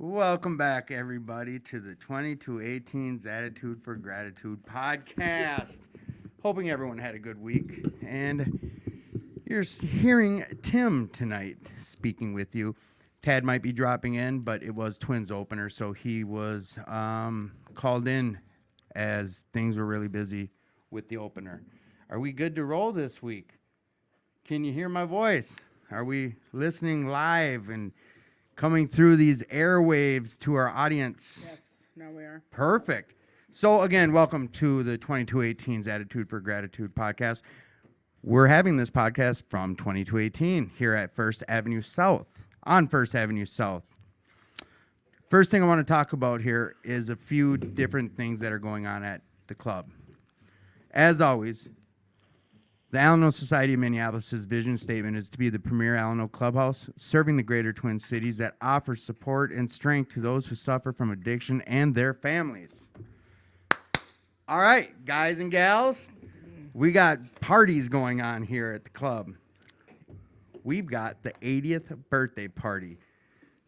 Welcome back, everybody, to the 2218's Attitude for Gratitude podcast. Hoping everyone had a good week. And you're hearing Tim tonight speaking with you. Tad might be dropping in, but it was Twins opener, so he was called in as things were really busy with the opener. Are we good to roll this week? Can you hear my voice? Are we listening live and coming through these airwaves to our audience? Yes, now we are. Perfect. So again, welcome to the 2218's Attitude for Gratitude podcast. We're having this podcast from 2218 here at First Avenue South, on First Avenue South. First thing I want to talk about here is a few different things that are going on at the club. As always, the Alano Society of Minneapolis' vision statement is to be the premier Alano clubhouse, serving the greater Twin Cities that offers support and strength to those who suffer from addiction and their families. All right, guys and gals, we got parties going on here at the club. We've got the 80th birthday party,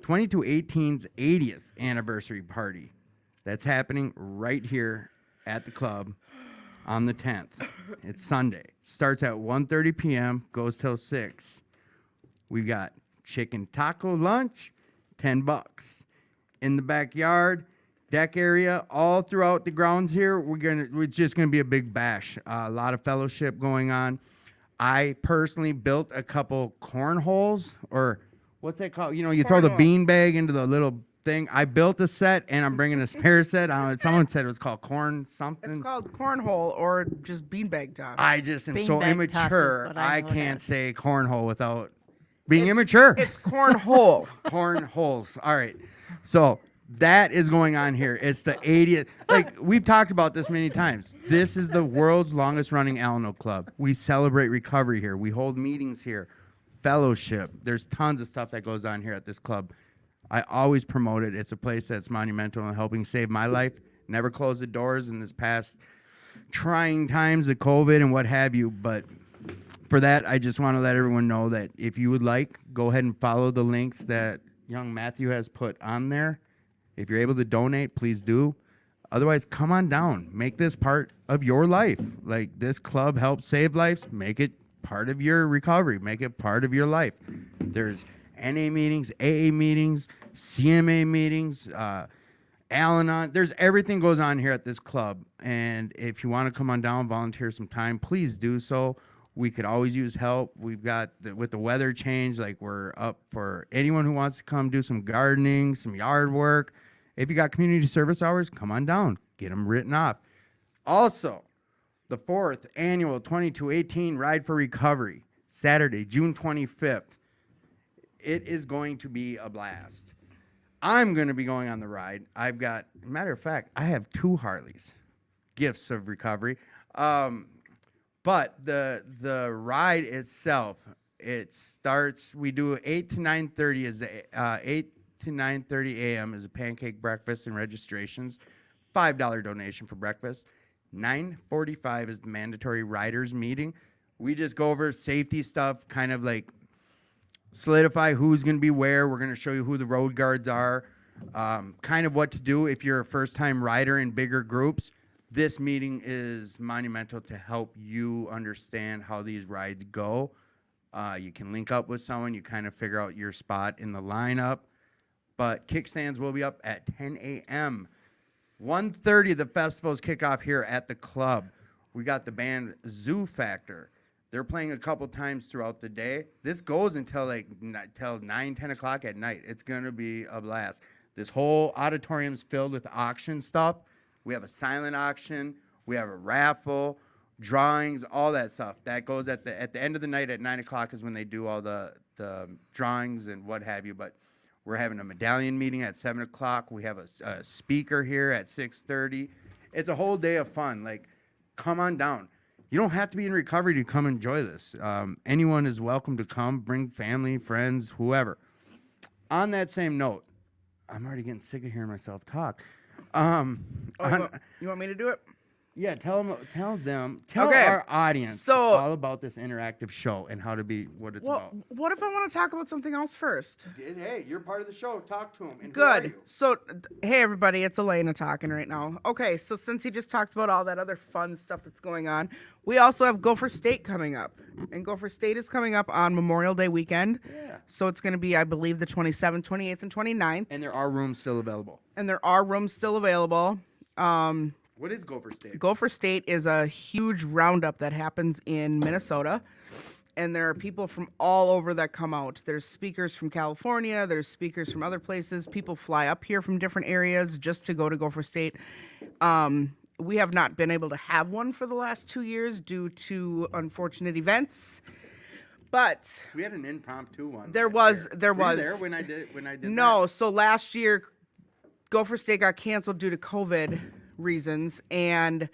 2218's 80th anniversary party. That's happening right here at the club on the 10th. It's Sunday. Starts at 1:30 p.m., goes till 6. We've got chicken taco lunch, $10. In the backyard, deck area, all throughout the grounds here, it's just gonna be a big bash. A lot of fellowship going on. I personally built a couple cornholes, or what's that called? You know, you throw the bean bag into the little thing. I built a set, and I'm bringing a spare set. Someone said it was called corn something. It's called cornhole or just beanbag toss. I just am so Beanbag immature. toss is what I I know it can't as. say cornhole without being immature. It's cornhole. Cornholes. All right. So that is going on here. It's the 80th. Like, we've talked about this many times. This is the world's longest running Alano Club. We celebrate recovery here. We hold meetings here. Fellowship. There's tons of stuff that goes on here at this club. I always promote it. It's a place that's monumental in helping save my life. Never closed the doors in this past trying times of COVID and what have you. But for that, I just want to let everyone know that if you would like, go ahead and follow the links that young Matthew has put on there. If you're able to donate, please do. Otherwise, come on down. Make this part of your life. Like, this club helps save lives. Make it part of your recovery. Make it part of your life. There's NA meetings, AA meetings, CMA meetings, Al-Anon. There's everything goes on here at this club. And if you want to come on down, volunteer some time, please do so. We could always use help. We've got, with the weather change, like, we're up for anyone who wants to come do some gardening, some yard work. If you got community service hours, come on down. Get them written off. Also, the 4th annual 2218 Ride for Recovery, Saturday, June 25th. It is going to be a blast. I'm going to be going on the ride. I've got, matter of fact, I have 2 Harleys, gifts of recovery. But the ride itself, it starts, we do 8 to 9:30 is the 8 to 9:30 a.m. is a pancake breakfast and registrations. $5 donation for breakfast. 9:45 is the mandatory riders meeting. We just go over safety stuff, kind of like solidify who's going to be where. We're going to show you who the road guards are, kind of what to do if you're a first-time rider in bigger groups. This meeting is monumental to help you understand how these rides go. You can link up with someone. You kind of figure out your spot in the lineup. But kickstands will be up at 10 a.m. 1:30, the festivals kick off here at the club. We got the band Zoo Factor. They're playing a couple times throughout the day. This goes until till 9, 10 o'clock at night. It's going to be a blast. This whole auditorium's filled with auction stuff. We have a silent auction. We have a raffle, drawings, all that stuff. That goes at the end of the night at 9 o'clock is when they do all the drawings and what have you. But we're having a medallion meeting at 7 o'clock. We have a speaker here at 6:30. It's a whole day of fun. Like, come on down. You don't have to be in recovery to come enjoy this. Anyone is welcome to come. Bring family, friends, whoever. On that same note, I'm already getting sick of hearing myself talk. You want me to do it? Yeah, tell them, Okay, our audience so- all about this interactive show and how to be what it's Well, about. what if I want to talk about something else first? Hey, you're part of the show. Talk to them. And Good. So, hey everybody, it's Elena talking right now. Okay, so since he just talked about all that other fun stuff that's going on, we also have Gopher State coming up, and Gopher State is coming up on Memorial Day weekend. Yeah. So it's going to be, I believe, the 27th, 28th, and 29th, And there are rooms still available. and there are rooms still available. What is Gopher State? Gopher State is a huge roundup that happens in Minnesota, and there are people from all over that come out. There's speakers from California, there's speakers from other places. People fly up here from different areas just to go to Gopher State. We have not been able to have one for the last 2 years due to unfortunate events, but We had an impromptu one. There last was- year. there Were you was. there when I did no. that? So last year, Gopher State got canceled due to COVID reasons, and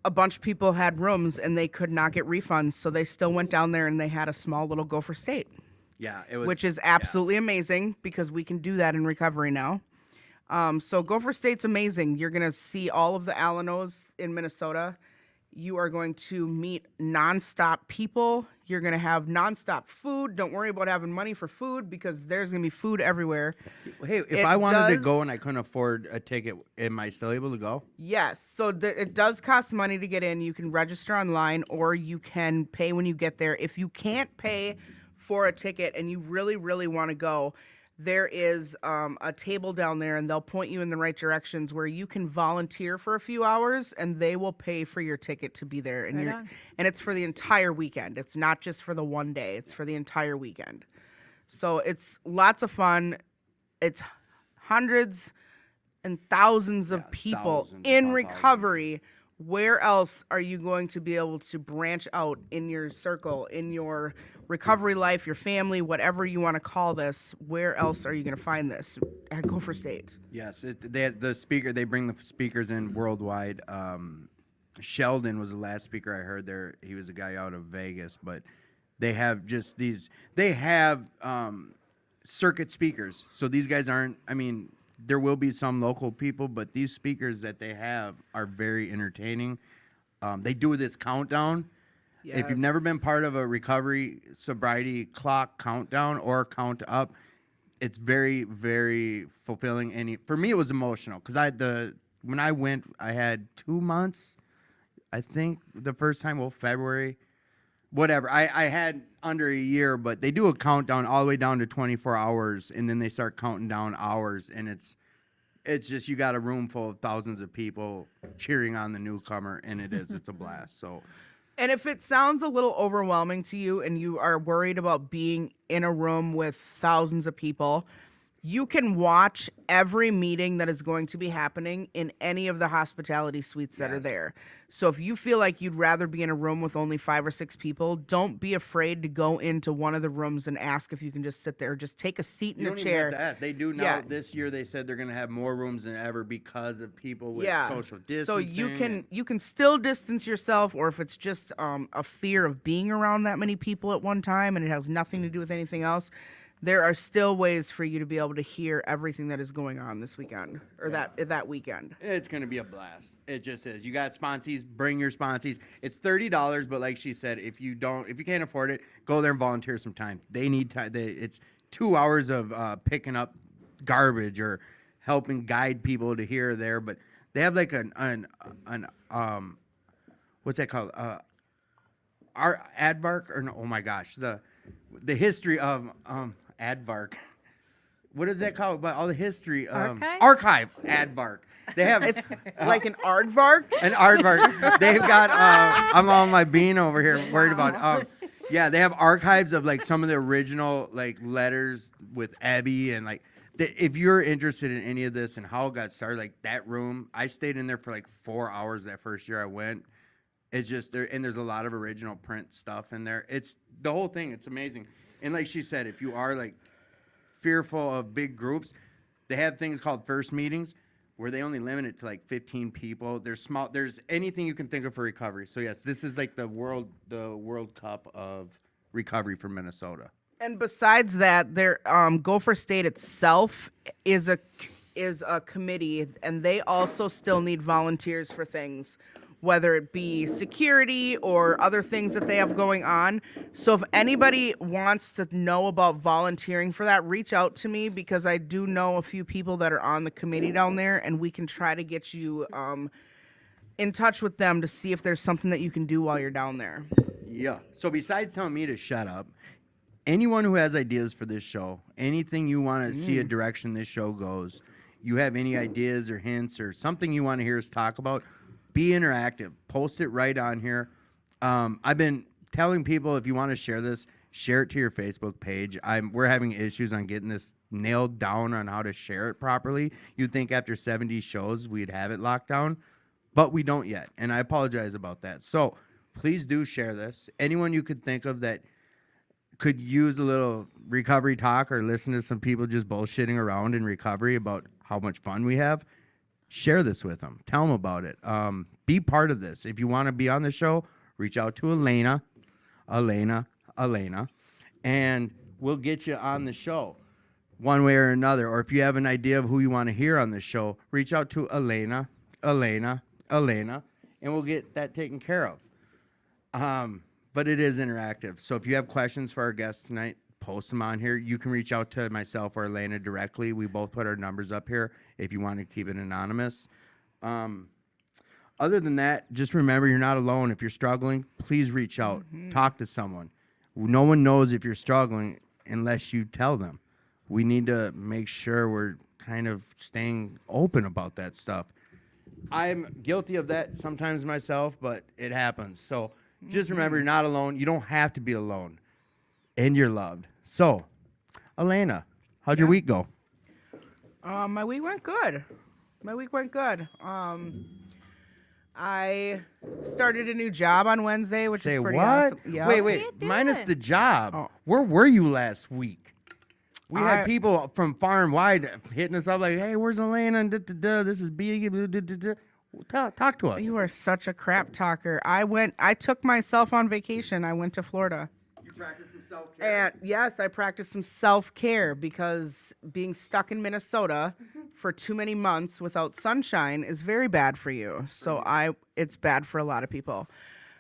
a bunch of people had rooms and they could not get refunds, so they still went down there and they had a small little Gopher State, Yeah, it was. which is absolutely amazing because we can do that in recovery now. So Gopher State's amazing. You're gonna see all of the Alanos in Minnesota. You are going to meet nonstop people. You're going to have nonstop food. Don't worry about having money for food because there's going to be food everywhere. Hey, if It I wanted to does- go and I couldn't afford a ticket, am I still able to go? Yes. So it does cost money to get in. You can register online or you can pay when you get there. If you can't pay for a ticket and you really, really want to go, there is a table down there and they'll point you in the right directions where you can volunteer for a few hours and they will pay for your ticket to be there. And and it's for the entire weekend. It's not just for the one day. It's for the entire weekend. So it's lots of fun. It's hundreds and thousands of people thousands in upon recovery. Where else are you going to be able to branch out in your circle, in your recovery life, your family, whatever you want to call this? Where else are you going to find this? At Gopher State. Yes, they bring the speakers in worldwide. Sheldon was the last speaker I heard there. He was a guy out of Vegas, but they have just these. They have circuit speakers. So these guys aren't. I mean, there will be some local people, but these speakers that they have are very entertaining. They do this countdown. If you've never been part of a recovery sobriety clock countdown or count up, it's very, very fulfilling. And for me, it was emotional because when I went, I had 2 months. I think the first time, February, whatever. I had under a year, but they do a countdown all the way down to 24 hours, and then they start counting down hours, and it's just you got a room full of thousands of people cheering on the newcomer, and it's a blast. So. And if it sounds a little overwhelming to you and you are worried about being in a room with thousands of people, you can watch every meeting that is going to be happening in any of the hospitality suites that are Yes. there. So if you feel like you'd rather be in a room with only 5 or 6 people, don't be afraid to go into one of the rooms and ask if you can just sit there. Just take a seat in You a don't even chair. have to ask. They do now. Yeah. This year, they said they're going to have more rooms than ever because of people with social distancing. So you can still distance yourself, or if it's just a fear of being around that many people at one time and it has nothing to do with anything else, there are still ways for you to be able to hear everything that is going on this weekend or that weekend. It's going to be a blast. It just is. You got sponsees, bring your sponsees. It's $30, but like she said, if you can't afford it, go there and volunteer some time. They need time. It's 2 hours of picking up garbage or helping guide people to here or there, but they have like an what's that called? Our Advark or no, oh my gosh, the history of Advark. What is that called? But all the history archive Advark. They have It's like an aardvark. an aardvark. They've got I'm on my bean over here worried about yeah, they have archives of like some of the original like letters with Abby and like if you're interested in any of this and how it got started, like that room, I stayed in there for like 4 hours that first year I went. It's just there, and there's a lot of original print stuff in there. It's the whole thing. It's amazing. And like she said, if you are like fearful of big groups, they have things called first meetings where they only limit it to like 15 people. There's small. There's anything you can think of for recovery. So yes, this is like the World Cup of recovery for Minnesota. And besides that, there Gopher State itself is a is a committee, and they also still need volunteers for things, whether it be security or other things that they have going on. So if anybody wants to know about volunteering for that, reach out to me, because I do know a few people that are on the committee down there, and we can try to get you in touch with them to see if there's something that you can do while you're down there. Yeah. So besides telling me to shut up, anyone who has ideas for this show, anything you want to see a direction this show goes, you have any ideas or hints or something you want to hear us talk about, be interactive. Post it right on here. I've been telling people, if you want to share this, share it to your Facebook page. We're having issues on getting this nailed down on how to share it properly. You'd think after 70 shows we'd have it locked down, but we don't yet, and I apologize about that. So please do share this. Anyone you could think of that could use a little recovery talk or listen to some people just bullshitting around in recovery about how much fun we have, share this with them. Tell them about it. Be part of this. If you want to be on the show, reach out to Elena, and we'll get you on the show one way or another. Or if you have an idea of who you want to hear on the show, reach out to Elena, and we'll get that taken care of. But it is interactive. So if you have questions for our guests tonight, post them on here. You can reach out to myself or Elena directly. We both put our numbers up here if you want to keep it anonymous. Other than that, just remember you're not alone. If you're struggling, please reach out. Talk to someone. No one knows if you're struggling unless you tell them. We need to make sure we're kind of staying open about that stuff. I'm guilty of that sometimes myself, but it happens. So just remember, you're not alone. You don't have to be alone. And you're loved. So, Elena, how'd your week go? My week went good. I started a new job on Wednesday, which Say is pretty what? awesome. Yep. Wait. You did Minus it. the job. Oh. Where were you last week? We I- had people from far and wide hitting us up like, hey, where's Elena? And this is B. Talk to us. You are such a crap talker. I took myself on vacation. I went to Florida. You practice some self-care. And yes, I practiced some self-care, because being stuck in Minnesota for too many months without sunshine is very bad for you. So it's bad for a lot of people.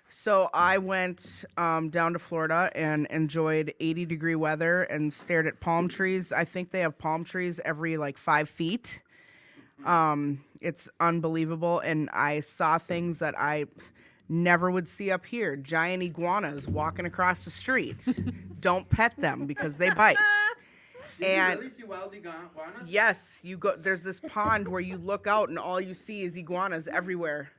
So I went down to Florida and enjoyed 80-degree weather and stared at palm trees. I think they have palm trees every like 5 feet. It's unbelievable. And I saw things that I never would see up here. Giant iguanas walking across the street. Don't pet them because they bite. And really see wild iguanas? yes, there's this pond where you look out and all you see is iguanas everywhere.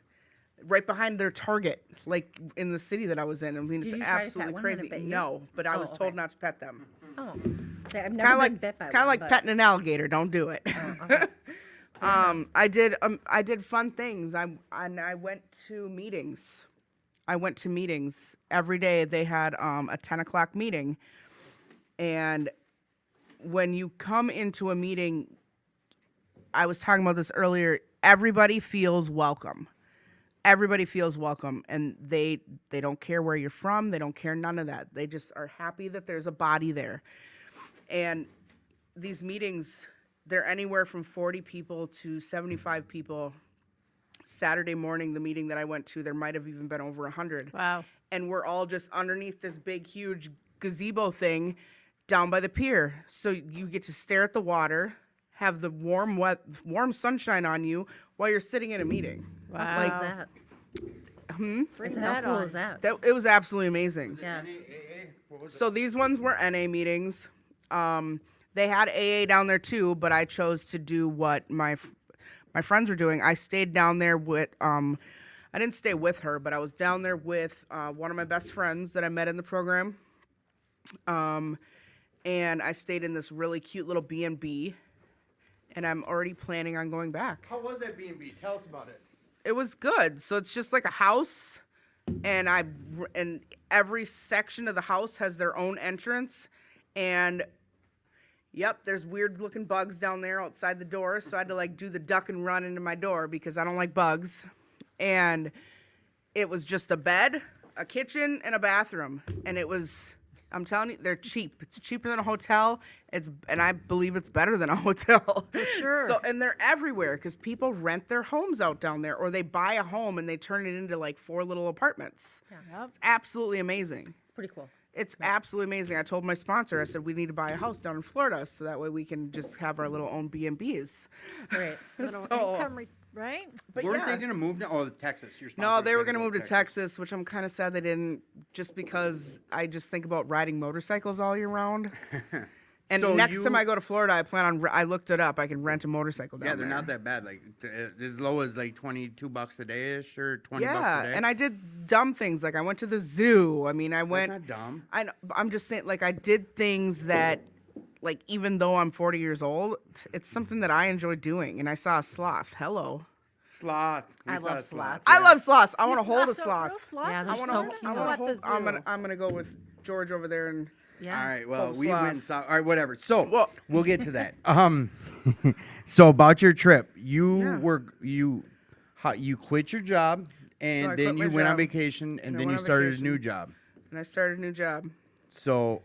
Right behind their Target, like in the city that I was in. I mean, Did it's you try to pet absolutely one? Did it crazy. bite you? No, but I Oh, was told okay. not to pet them. Oh, see, I've It's never kind been bit by of like one, petting an alligator. Don't do it. okay. I did fun things. I went to meetings. Every day. They had a 10 o'clock meeting, and when you come into a meeting, I was talking about this earlier. Everybody feels welcome. And they don't care where you're from. They don't care none of that. They just are happy that there's a body there. And these meetings, they're anywhere from 40 people to 75 people. Saturday morning, the meeting that I went to, there might have even been over 100. Wow. And we're all just underneath this big, huge gazebo thing down by the pier. So you get to stare at the water, have the warm sunshine on you while you're sitting in a meeting. Wow. Like, Is that? Hmm? Is that how cool is that? It was absolutely amazing. Yeah. So these ones were NA meetings. They had AA down there too, but I chose to do what my friends were doing. I stayed down there with I didn't stay with her, but I was down there with one of my best friends that I met in the program. And I stayed in this really cute little B&B, and I'm already planning on going back. How was that B&B? Tell us about it. It was good. So it's just like a house, and every section of the house has their own entrance, and yep, there's weird looking bugs down there outside the door, so I had to like do the duck and run into my door because I don't like bugs. And it was just a bed, a kitchen, and a bathroom, and it was I'm telling you, they're cheap. It's cheaper than a hotel. And I believe it's better than a hotel. For sure. So, and they're everywhere because people rent their homes out down there, or they buy a home and they turn it into like 4 little apartments. Yeah. It's absolutely amazing. It's pretty cool. It's absolutely amazing. I told my sponsor, I said, we need to buy a house down in Florida so that way we can just have our little own B&Bs. Great. Little So- income, right? But Weren't yeah. they going to move to Texas? Your No, sponsor they were was going to gonna move go to Texas, which I'm kind of sad they didn't, just because I just think about riding motorcycles all year round. And So next time you- I go to Florida, I plan on, I looked it up, I can rent a motorcycle down Yeah, there. they're not that bad. Like as low as like $22 a day ish or 20 bucks Yeah, a day. and I did dumb things, like I went to the zoo. I mean, I That's went, not dumb. I know, I'm just saying, like I did things that, like even though I'm 40 years old, it's something that I enjoy doing. And I saw a sloth. Hello. Sloth. We I saw love a sloths. I yeah. love sloths. I want to You hold a saw sloth. real sloths? Yeah, they're I want so to. cute. I How want about to hold. the I'm zoo? gonna go with George over there and. Yeah. All right. Well, Hold we sloth. went south. All right, whatever. So Well- we'll get to that. So about your trip, you Yeah. you quit your job and I then quit you my went on job, vacation and I then went you on started a vacation. new job. And I started a new job. So,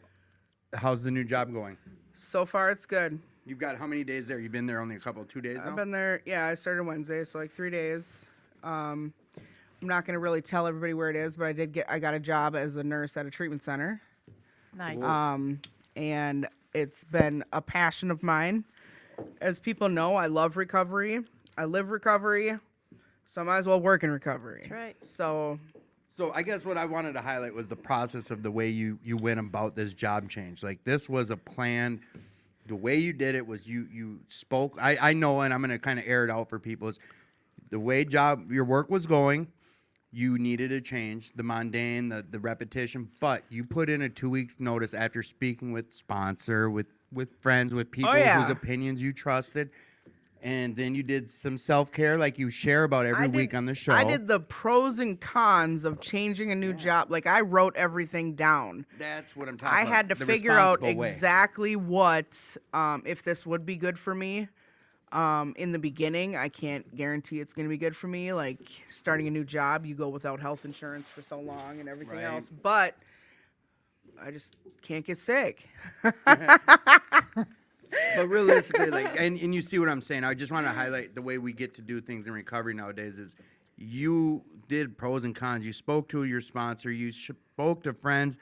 how's the new job going? So far, it's good. You've got how many days there? You've been there only a couple, 2 days now. I've been there. Yeah, I started Wednesday, so like 3 days. I'm not gonna really tell everybody where it is, but I got a job as a nurse at a treatment center. Nice. And it's been a passion of mine. As people know, I love recovery. I live recovery, so I might as well work in recovery. That's right. So, So I guess what I wanted to highlight was the process of the way you went about this job change. Like this was a plan. The way you did it was you spoke. I know, and I'm gonna kind of air it out for people. Is the way your work was going. You needed a change, the mundane, the repetition, but you put in a 2 weeks notice after speaking with sponsor, with friends, with people yeah. whose opinions you trusted, and then you did some self-care like you share about every week on the show. I did the pros and cons of changing a new job. Like I wrote everything down. That's what I'm talking I about. had to the figure out responsible way. exactly what, if this would be good for me. In the beginning, I can't guarantee it's going to be good for me. Like starting a new job, you go without health insurance for so long and everything Right. else. But I just can't get sick. But realistically, like, and you see what I'm saying. I just want to highlight the way we get to do things in recovery nowadays is you did pros and cons. You spoke to your sponsor. You spoke to friends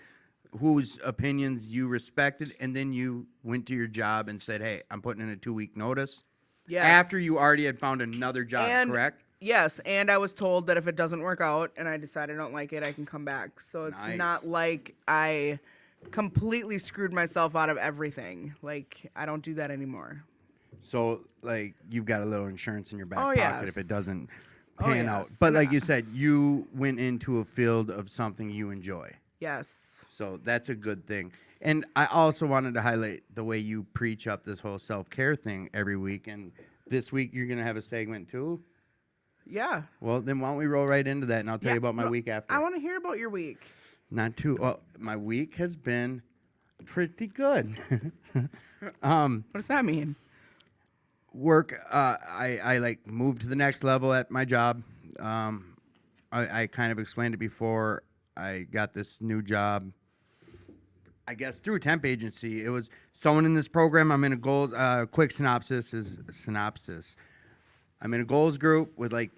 whose opinions you respected, and then you went to your job and said, hey, I'm putting in a 2 week notice. Yes. After you already had found another job, And- correct? Yes, and I was told that if it doesn't work out and I decide I don't like it, I can come back. So it's Nice. not like I completely screwed myself out of everything. Like I don't do that anymore. So, like, you've got a little insurance in your back Oh, pocket if yes. it doesn't Oh, pan yes. out. But And like you said, you went into a field of something you enjoy. Yes. So that's a good thing. And I also wanted to highlight the way you preach up this whole self-care thing every week. And this week you're going to have a segment too. Yeah. Well, then why don't we roll right into that and I'll tell you about my well, week after. I want to hear about your week. Not too. Well, my week has been pretty good. What does that mean? Work. I like moved to the next level at my job. I kind of explained it before. I got this new job. I guess through a temp agency. It was someone in this program. I'm in a goals. Quick synopsis is synopsis. I'm in a goals group with like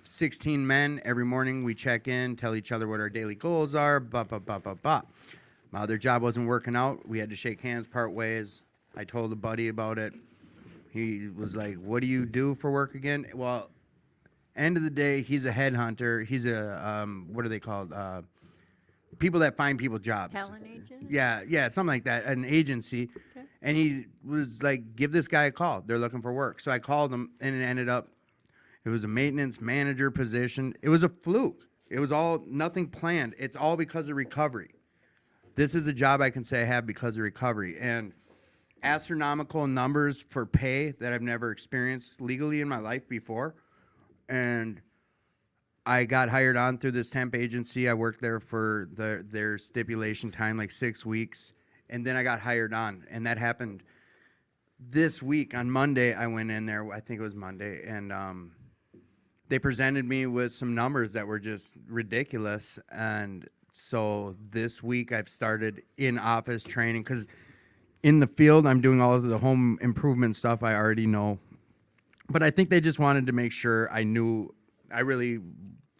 16 men. Every morning we check in, tell each other what our daily goals are. Blah blah blah blah blah. My other job wasn't working out. We had to shake hands, part ways. I told a buddy about it. He was like, "What do you do for work again?" Well, end of the day, he's a headhunter. He's a what are they called? People that find people jobs. Talent agent? Yeah, something like that. An agency. Okay. And he was like, "Give this guy a call. They're looking for work." So I called him, and it ended up, it was a maintenance manager position. It was a fluke. It was all nothing planned. It's all because of recovery. This is a job I can say I have because of recovery, and astronomical numbers for pay that I've never experienced legally in my life before. And I got hired on through this temp agency. I worked there for their stipulation time, like 6 weeks. And then I got hired on. And that happened this week. On Monday, I went in there. I think it was Monday. And they presented me with some numbers that were just ridiculous. And So this week I've started in-office training because in the field I'm doing all of the home improvement stuff I already know. But I think they just wanted to make sure I knew I really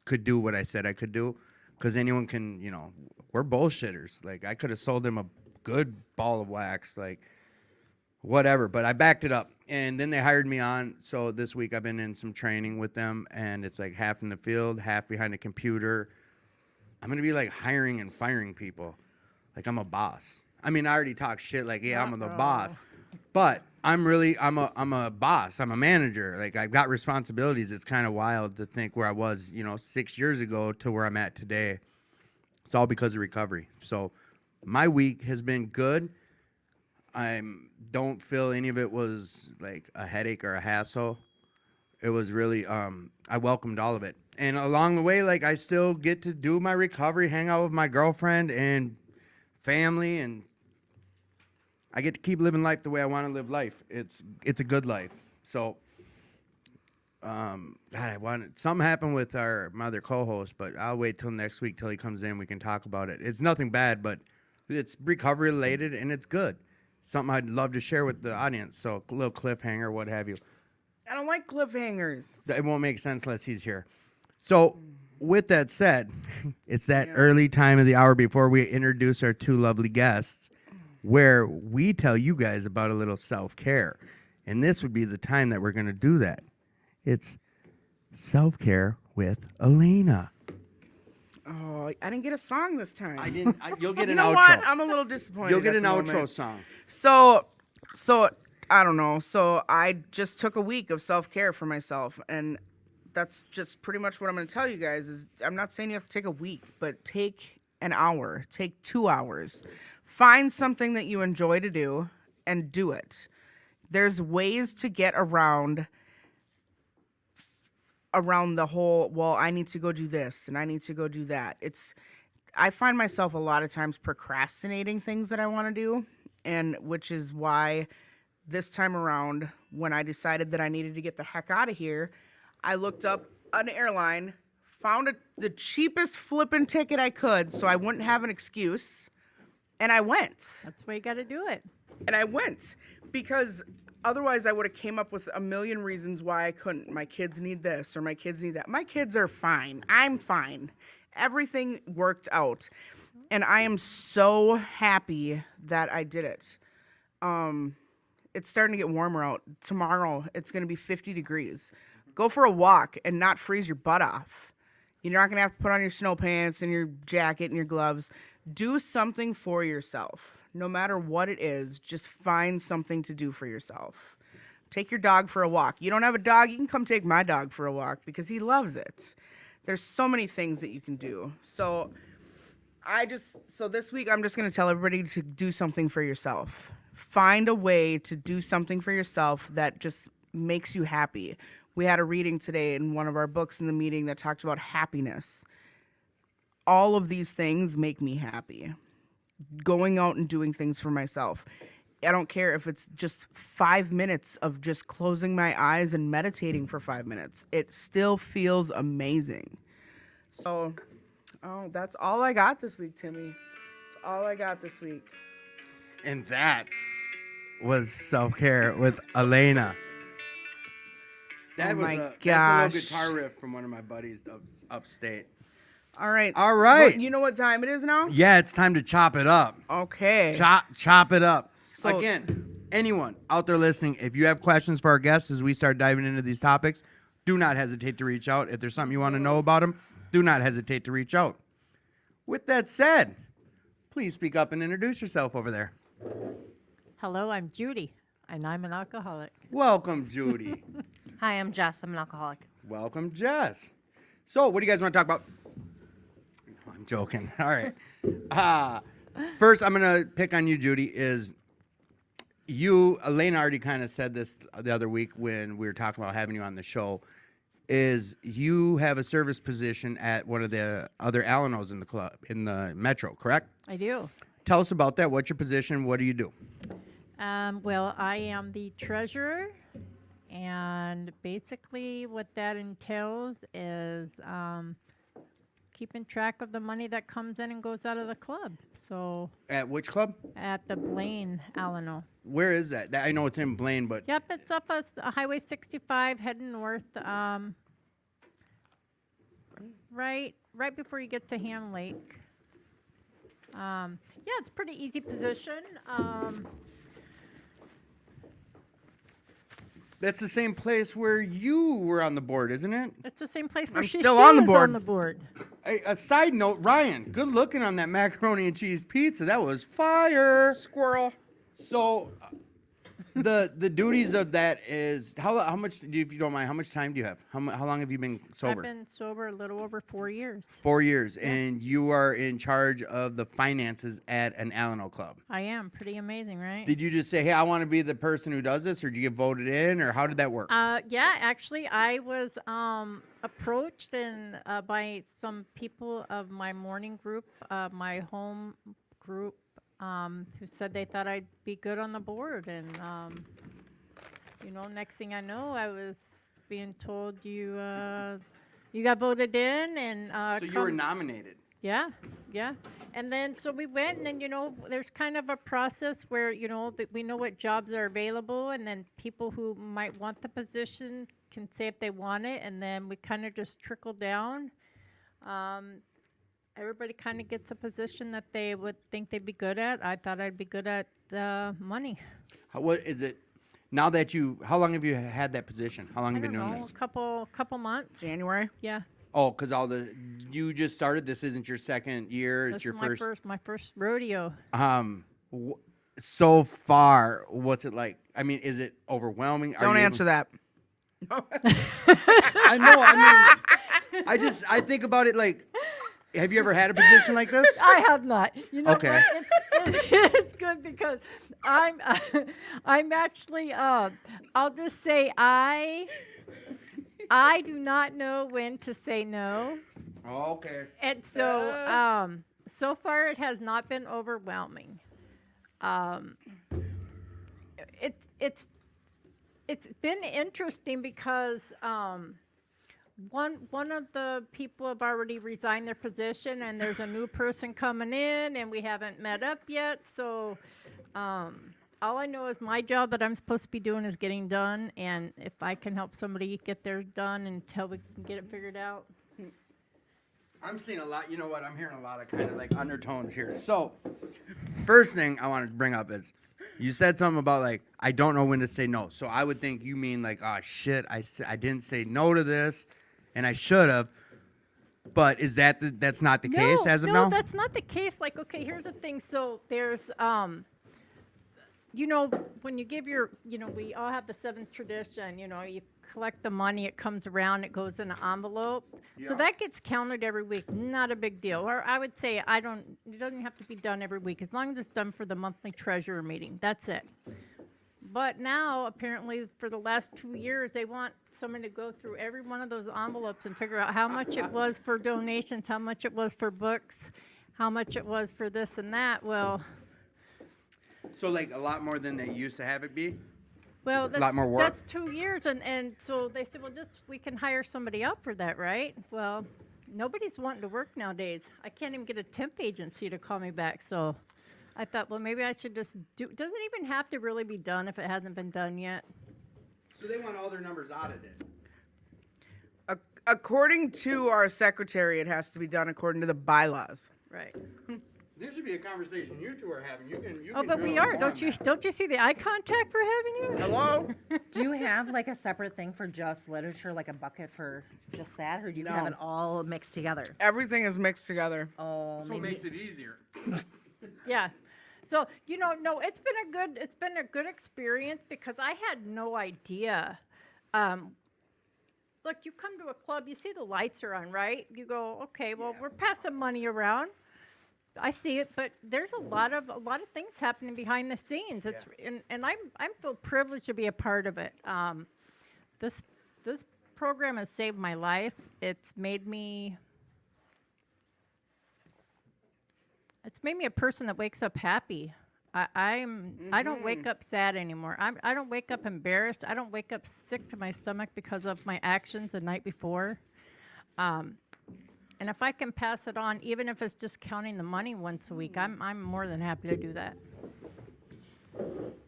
could do what I said I could do, because anyone can, we're bullshitters. Like, I could have sold them a good ball of wax, like, whatever. But I backed it up. And then they hired me on. So this week I've been in some training with them, and it's like half in the field, half behind a computer. I'm going to be like hiring and firing people. Like, I'm a boss. I mean, I already talk shit like, yeah, I'm the boss. But I'm a boss. I'm a manager. Like, I've got responsibilities. It's kind of wild to think where I was, 6 years ago to where I'm at today. It's all because of recovery. So my week has been good. I don't feel any of it was like a headache or a hassle. It was really, I welcomed all of it. And along the way, like, I still get to do my recovery, hang out with my girlfriend and family, and I get to keep living life the way I want to live life. It's a good life. So, something happened with my other co-host, but I'll wait till next week till he comes in. We can talk about it. It's nothing bad, but it's recovery related and it's good. Something I'd love to share with the audience. So a little cliffhanger, what have you. I don't like cliffhangers. It won't make sense unless he's here. So with that said, it's that early time of the hour before we introduce our two lovely guests, where we tell you guys about a little self-care. And this would be the time that we're going to do that. It's self-care with Elena. Oh, I didn't get a song this time. You'll get You an know outro. what? I'm a little disappointed. You'll get at an the outro moment. song. So I don't know. So I just took a week of self-care for myself, and that's just pretty much what I'm going to tell you guys. Is I'm not saying you have to take a week, but take an hour, take 2 hours. Find something that you enjoy to do and do it. There's ways to get around the whole, well, I need to go do this and I need to go do that. I find myself a lot of times procrastinating things that I want to do, and which is why this time around, when I decided that I needed to get the heck out of here, I looked up an airline, found the cheapest flipping ticket I could so I wouldn't have an excuse, and I went. That's the way you got to do it. And I went because otherwise I would have came up with a million reasons why I couldn't. My kids need this or my kids need that. My kids are fine. I'm fine. Everything worked out. And I am so happy that I did it. It's starting to get warmer out. Tomorrow it's going to be 50 degrees. Go for a walk and not freeze your butt off. You're not going to have to put on your snow pants and your jacket and your gloves. Do something for yourself. No matter what it is, just find something to do for yourself. Take your dog for a walk. You don't have a dog, you can come take my dog for a walk because he loves it. There's so many things that you can do. So this week I'm just going to tell everybody to do something for yourself. Find a way to do something for yourself that just makes you happy. We had a reading today in one of our books in the meeting that talked about happiness. All of these things make me happy. Going out and doing things for myself. I don't care if it's just 5 minutes of just closing my eyes and meditating for 5 minutes. It still feels amazing. So, that's all I got this week, Timmy. That's all I got this week. And that was self-care with Elena. That Oh was my that's a gosh. little guitar riff from one of my buddies upstate. All right. All right. Well, you know what time it is now? Yeah, it's time to chop it up. Okay. Chop it up. So- Again, anyone out there listening, if you have questions for our guests as we start diving into these topics, do not hesitate to reach out. If there's something you want to know about them, do not hesitate to reach out. With that said, please speak up and introduce yourself over there. Hello, I'm Judy, and I'm an alcoholic. Welcome, Judy. Hi, I'm Jess. I'm an alcoholic. Welcome, Jess. So, what do you guys want to talk about? I'm joking. All right. First, I'm going to pick on you, Judy, Elena already kind of said this the other week when we were talking about having you on the show, is you have a service position at one of the other Alanos in the club, in the Metro, correct? I do. Tell us about that. What's your position? What do you do? Well, I am the treasurer, and basically what that entails is keeping track of the money that comes in and goes out of the club. So At which club? at the Blaine Alano. Where is that? I know it's in Blaine, but Yep, it's up Highway 65 heading north. Right before you get to Ham Lake. Yeah, it's pretty easy position. that's the same place where you were on the board, isn't it? It's the same place where I'm she still on the is board. on the board. A side note, Ryan, good looking on that macaroni and cheese pizza. That was fire. Squirrel. So, the duties of that is how much? If you don't mind, how much time do you have? How long have you been sober? I've been sober a little over 4 years. 4 years, and you are in charge of the finances at an Alano club. I am. Pretty amazing, right? Did you just say, "Hey, I want to be the person who does this," or did you get voted in, or how did that work? Yeah, actually, I was approached and by some people of my morning group, my home group, who said they thought I'd be good on the board. And, next thing I know, I was being told you got voted in. And So you were nominated. Yeah, yeah. And then, so we went, and then, there's kind of a process where, that we know what jobs are available, and then people who might want the position can say if they want it, and then we kind of just trickle down. Everybody kind of gets a position that they would think they'd be good at. I thought I'd be good at money. What is it? Now that how long have you had that position? How long I have you don't been doing know, this? a couple months. January. Yeah. Oh, because you just started. This isn't your second year. It's This your is my first rodeo. So far, what's it like? I mean, is it overwhelming? Don't answer that. I know. I mean, I think about it like, have you ever had a position like this? I have not. You know Okay. what? It's good because I'm actually I'll just say I do not know when to say no. Oh, okay. And so so far it has not been overwhelming. It's been interesting because one of the people have already resigned their position, and there's a new person coming in, and we haven't met up yet. So all I know is my job that I'm supposed to be doing is getting done, and if I can help somebody get theirs done until we can get it figured out. I'm seeing a lot. You know what? I'm hearing a lot of kind of like undertones here. So, first thing I want to bring up is you said something about like I don't know when to say no. So I would think you mean like, oh shit, I didn't say no to this, and I should have. But is that's not the case as of now? No, that's not the case. Like, okay, here's the thing. So there's when you give we all have the seventh tradition. You collect the money, it comes around, it goes in an envelope. So Yeah. that gets counted every week. Not a big deal. Or I would say it doesn't have to be done every week as long as it's done for the monthly treasurer meeting. That's it. But now, apparently, for the last 2 years, they want someone to go through every one of those envelopes and figure out how much it was for donations, how much it was for books, how much it was for this and that. Well, So like a lot more than they used to have it be. that's, lot more work? that's 2 years. And so they said, well, we can hire somebody up for that, right? Well, nobody's wanting to work nowadays. I can't even get a temp agency to call me back. So I thought, well, maybe I should just doesn't even have to really be done if it hasn't been done yet. So they want all their numbers audited. According to our secretary, it has to be done according to the bylaws. Right. This should be a conversation you two are having. You can. Oh, but we are. Don't you see the eye contact we're having here? Hello? Do you have like a separate thing for just literature, like a bucket for just that, or do you No. have it all mixed together? Everything is mixed together. Oh, So it maybe. makes it easier. Yeah. So no, it's been a good experience because I had no idea. Look, you come to a club, you see the lights are on, right? You go, okay, well, we're passing money around. I see it, but there's a lot of things happening behind the scenes. It's and I feel privileged to be a part of it. This program has saved my life. It's made me a person that wakes up happy. I don't wake up sad anymore. I don't wake up embarrassed. I don't wake up sick to my stomach because of my actions the night before. And And if I can pass it on, even if it's just counting the money once a week, I'm more than happy to do that.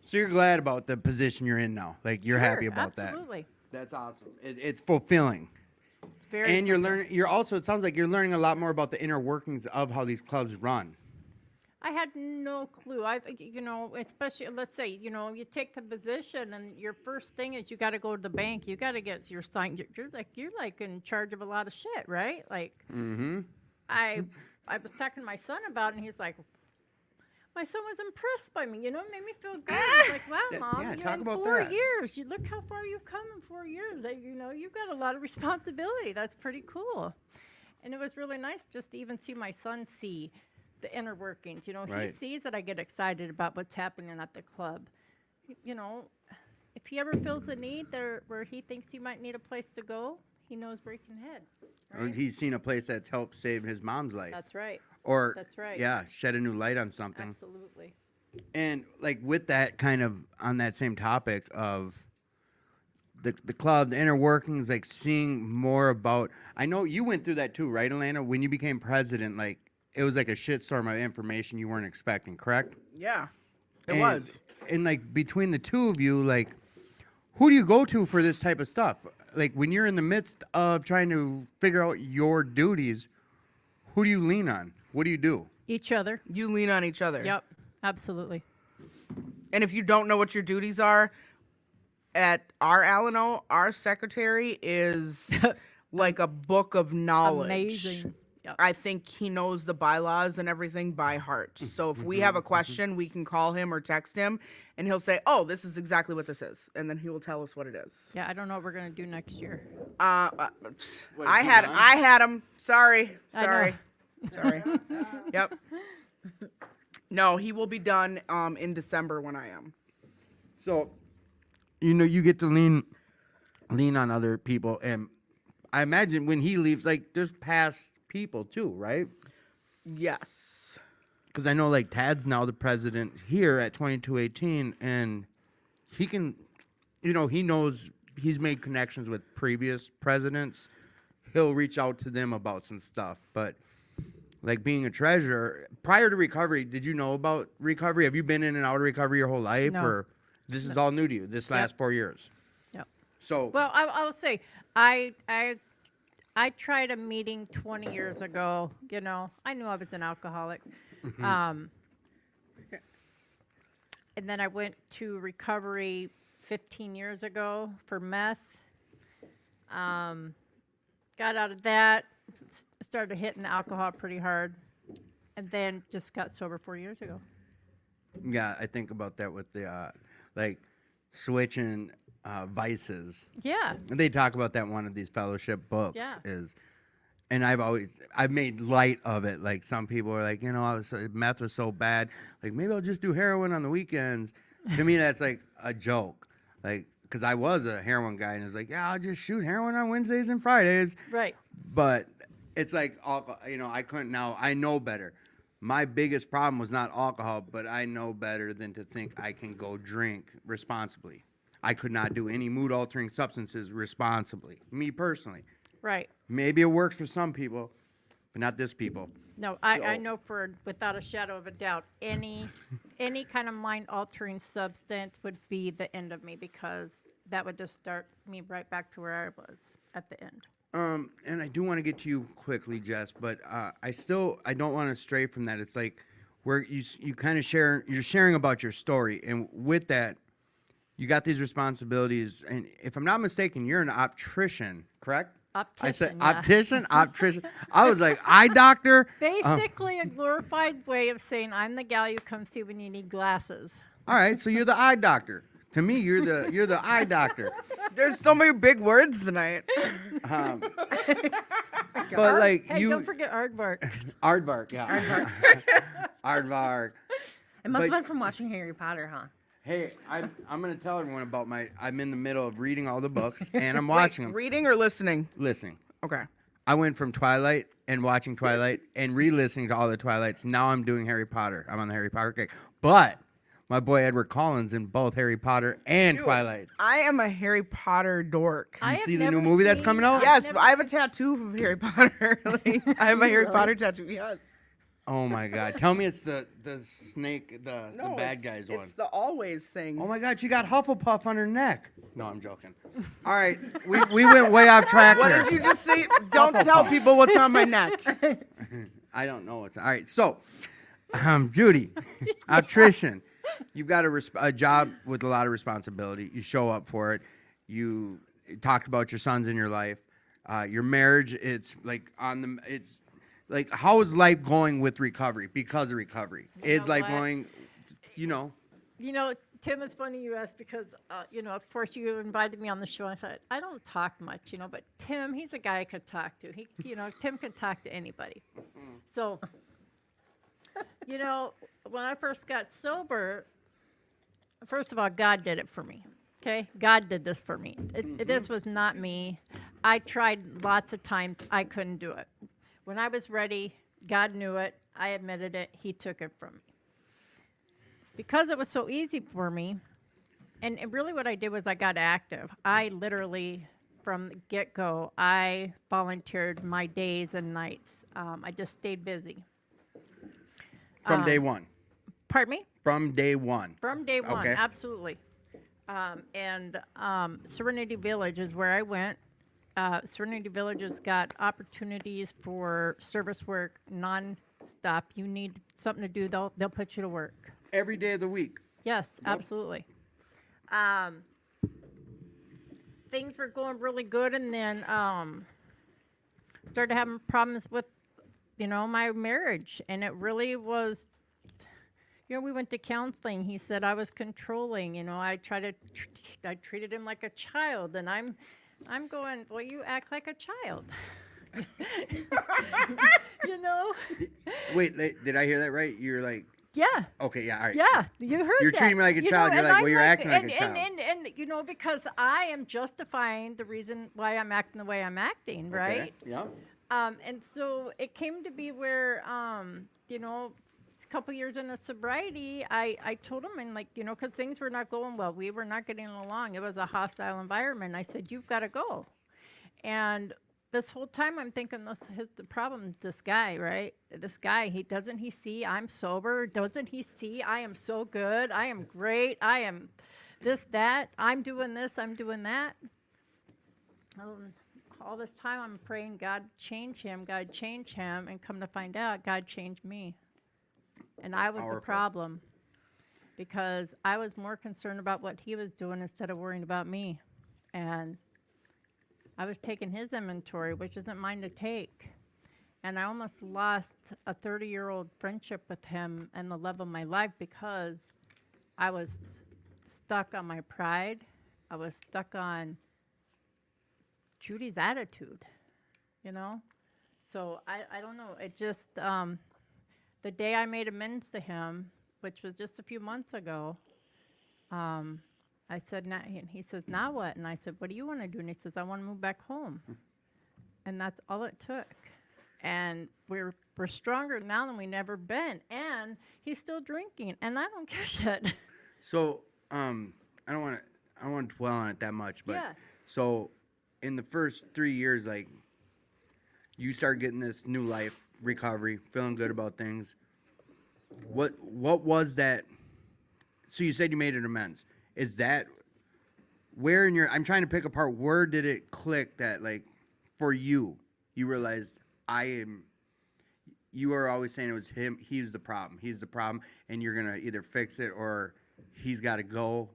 So you're glad about the position you're in now. Like you're happy Sure, about that. absolutely. That's awesome. It's fulfilling. It's very And you're learning. You're also. It sounds like you're learning a lot more about the inner workings of how these clubs run. I had no clue. You know, especially let's say, you know, you take the position, and your first thing is you got to go to the bank. You got to get your sign. You're like in charge of a lot of shit, right? Like, Mm-hmm. I was talking to my son about it, and he's like, my son was impressed by me. You know, it made me feel good. He's like, wow, Yeah, Mom, yeah, you know, talk in about 4 that. years, you look how far you've come in 4 years. That, you know, you've got a lot of responsibility. That's pretty cool. And it was really nice just to even see my son see the inner workings. You know, Right. he sees that I get excited about what's happening at the club. You know, if he ever feels the need there where he thinks he might need a place to go, he knows where he can head. Right? He's seen a place that's helped save his mom's life, That's right. or That's right. yeah, shed a new light on something. Absolutely. And like with that kind of on that same topic of the club, the inner workings, like seeing more about. I know you went through that too, right, Elena? When you became president, like it was like a shitstorm of information you weren't expecting, correct? Yeah, it And- was. And like between the two of you, like who do you go to for this type of stuff? Like when you're in the midst of trying to figure out your duties, who do you lean on? What do you do? Each other. You lean on each other. Yep. Absolutely. And if you don't know what your duties are, at our Alano, our secretary is like a book of knowledge. Amazing. Yep. I think he knows the bylaws and everything by heart. So if we have a question, we can call him or text him, and he'll say, "Oh, this is exactly what this is," and then he will tell us what it is. Yeah, I don't know what we're gonna do next year. I he had done? I had him. Sorry. I Sorry. Yep. No, he will be done in December when I am. So, you know, you get to lean on other people, and I imagine when he leaves, like there's past people too, right? Yes. Because I know like Tad's now the president here at 2218, and he can, you know, he knows he's made connections with previous presidents. He'll reach out to them about some stuff, but like being a treasurer prior to recovery, did you know about recovery? Have you been in and out of recovery your whole life, No. or this is all new to you? This last 4 years. Yep. So Well, I would say I tried a meeting 20 years ago. You know, I knew I was an alcoholic. And then I went to recovery 15 years ago for meth. Got out of that, started hitting alcohol pretty hard, and then just got sober 4 years ago. yeah, I think about that with the like switching vices. Yeah. And they talk about that in one of these fellowship books Yeah. and I've made light of it. Like some people are like, you know, meth was so bad. Like maybe I'll just do heroin on the weekends. To me, that's like a joke. Like, cause I was a heroin guy and it's like, yeah, I'll just shoot heroin on Wednesdays and Fridays. Right. But it's like, you know, I couldn't now. I know better. My biggest problem was not alcohol, but I know better than to think I can go drink responsibly. I could not do any mood-altering substances responsibly. Me personally. Right. Maybe it works for some people, but not this people. No, I So- know without a shadow of a doubt, any kind of mind-altering substance would be the end of me, because that would just start me right back to where I was at the end. And I do want to get to you quickly, Jess, but I don't want to stray from that. It's like where you kind of you're sharing about your story, and with that, you got these responsibilities. And if I'm not mistaken, you're an optician, correct? I said Optician, yeah. optician. I was like eye doctor. Basically, a glorified way of saying I'm the gal you come see when you need glasses. All right, so you're the eye doctor. To me, you're the eye doctor. There's so many big words tonight. But like Hey, you, don't forget aardvark. aardvark, yeah, aardvark. It must have But- been from watching Harry Potter, huh? Hey, I'm gonna tell everyone about I'm in the middle of reading all the books and I'm watching them, Reading or listening? listening. Okay. I went from Twilight and watching Twilight and re-listening to all the Twilights. Now I'm doing Harry Potter. I'm on the Harry Potter kick. But My boy Edward Collins in both Harry Potter and Dude, Twilight. I am a Harry Potter dork. I You have see the new never movie that's seen- coming out? Yes, never- I have a tattoo of Harry Potter. Like, I have a Harry Potter tattoo. Yes. Oh my God! Tell me it's the snake, the No, bad it's, guys it's one. the always thing. Oh my God! She got Hufflepuff on her neck. No, I'm joking. All right, we went way off track What here. did you just say? Don't tell people what's on my neck. I don't know what's all right. So, Judy, electrician, you've got a job with a lot of responsibility. You show up for it. You talked about your sons in your life, your marriage. It's like It's like how is life going with recovery because of recovery? Is know life what? going? You know. You know, Tim, it's funny you asked because, you know, of course you invited me on the show. I thought, I don't talk much, you know, but Tim, he's a guy I could talk to. He, you know, Tim can talk to anybody. So, you know, when I first got sober, first of all, God did it for me. Okay? God did this for me. This was not me. I tried lots of times. I couldn't do it. When I was ready, God knew it. I admitted it. He took it from me. Because it was so easy for me, and really what I did was I got active. I literally, from the get-go, I volunteered my days and nights. I just stayed busy. From day one. Pardon me? From day one. From day one, Okay. absolutely. Serenity Village is where I went. Serenity Village has got opportunities for service work non-stop. You need something to do, they'll put you to work. Every day of the week. Yes, absolutely. Things were going really good, and then started having problems with, you know, my marriage, and it really was. You know, we went to counseling. He said I was controlling. You know, I treated him like a child, and I'm going. Well, you act like a child. You know. Wait, did I hear that right? You're like, Yeah. okay, yeah, all right. Yeah, you heard You're that. treating me like a You child. know, You're and like, well, I'm you're acting like a and, child. And you know, because I am justifying the reason why I'm acting the way I'm acting, right? Okay, yeah. And so it came to be where, you know, a couple years into sobriety, I told him, and like, you know, because things were not going well. We were not getting along. It was a hostile environment. I said, you've got to go. And this whole time I'm thinking, the problem, this guy, right? This guy, doesn't he see I'm sober? Doesn't he see I am so good? I am great. I am this, that. I'm doing this, I'm doing that. All this time I'm praying, God change him, and come to find out, God changed me. And I was the Powerful. problem because I was more concerned about what he was doing instead of worrying about me. And I was taking his inventory, which isn't mine to take. And I almost lost a 30-year-old friendship with him and the love of my life because I was stuck on my pride. I was stuck on Judy's attitude, you know? So I don't know. It just, the day I made amends to him, which was just a few months ago, I said, and he says, now what? And I said, what do you want to do? And he says, I want to move back home. And that's all it took. And we're stronger now than we never been. And he's still drinking, and I don't give a shit. So, I don't want to dwell on it that much, but Yeah. so in the first 3 years, like you start getting this new life, recovery, feeling good about things. What was that? So you said you made an amends. Is that where in your? I'm trying to pick apart. Where did it click that like for you? You realized you were always saying it was him. He's the problem. He's the problem, and you're gonna either fix it or he's got to go.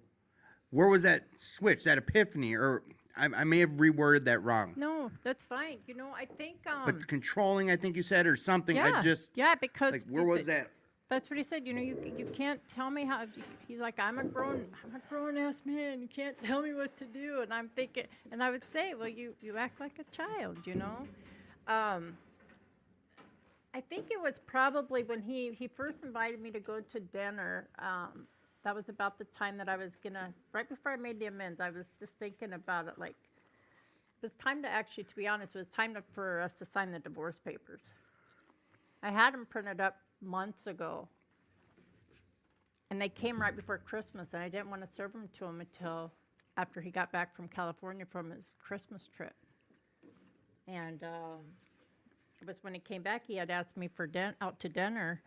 Where was that switch? That epiphany, or I may have reworded that wrong. No, that's fine. You know, I think, But controlling, I think you said, or something. yeah, I just yeah, because like where was that? That's what he said. You know, you can't tell me how. He's like, I'm a grown ass man. You can't tell me what to do. And I'm thinking, and I would say, well, you act like a child, you know. I think it was probably when he first invited me to go to dinner. That was about the time that I was gonna, right before I made the amends. I was just thinking about it, like it was time to actually, to be honest, it was time for us to sign the divorce papers. I had them printed up months ago. and they came right before Christmas, and I didn't want to serve them to him until after he got back from California from his Christmas trip. And it was when he came back, he had asked me for out to dinner,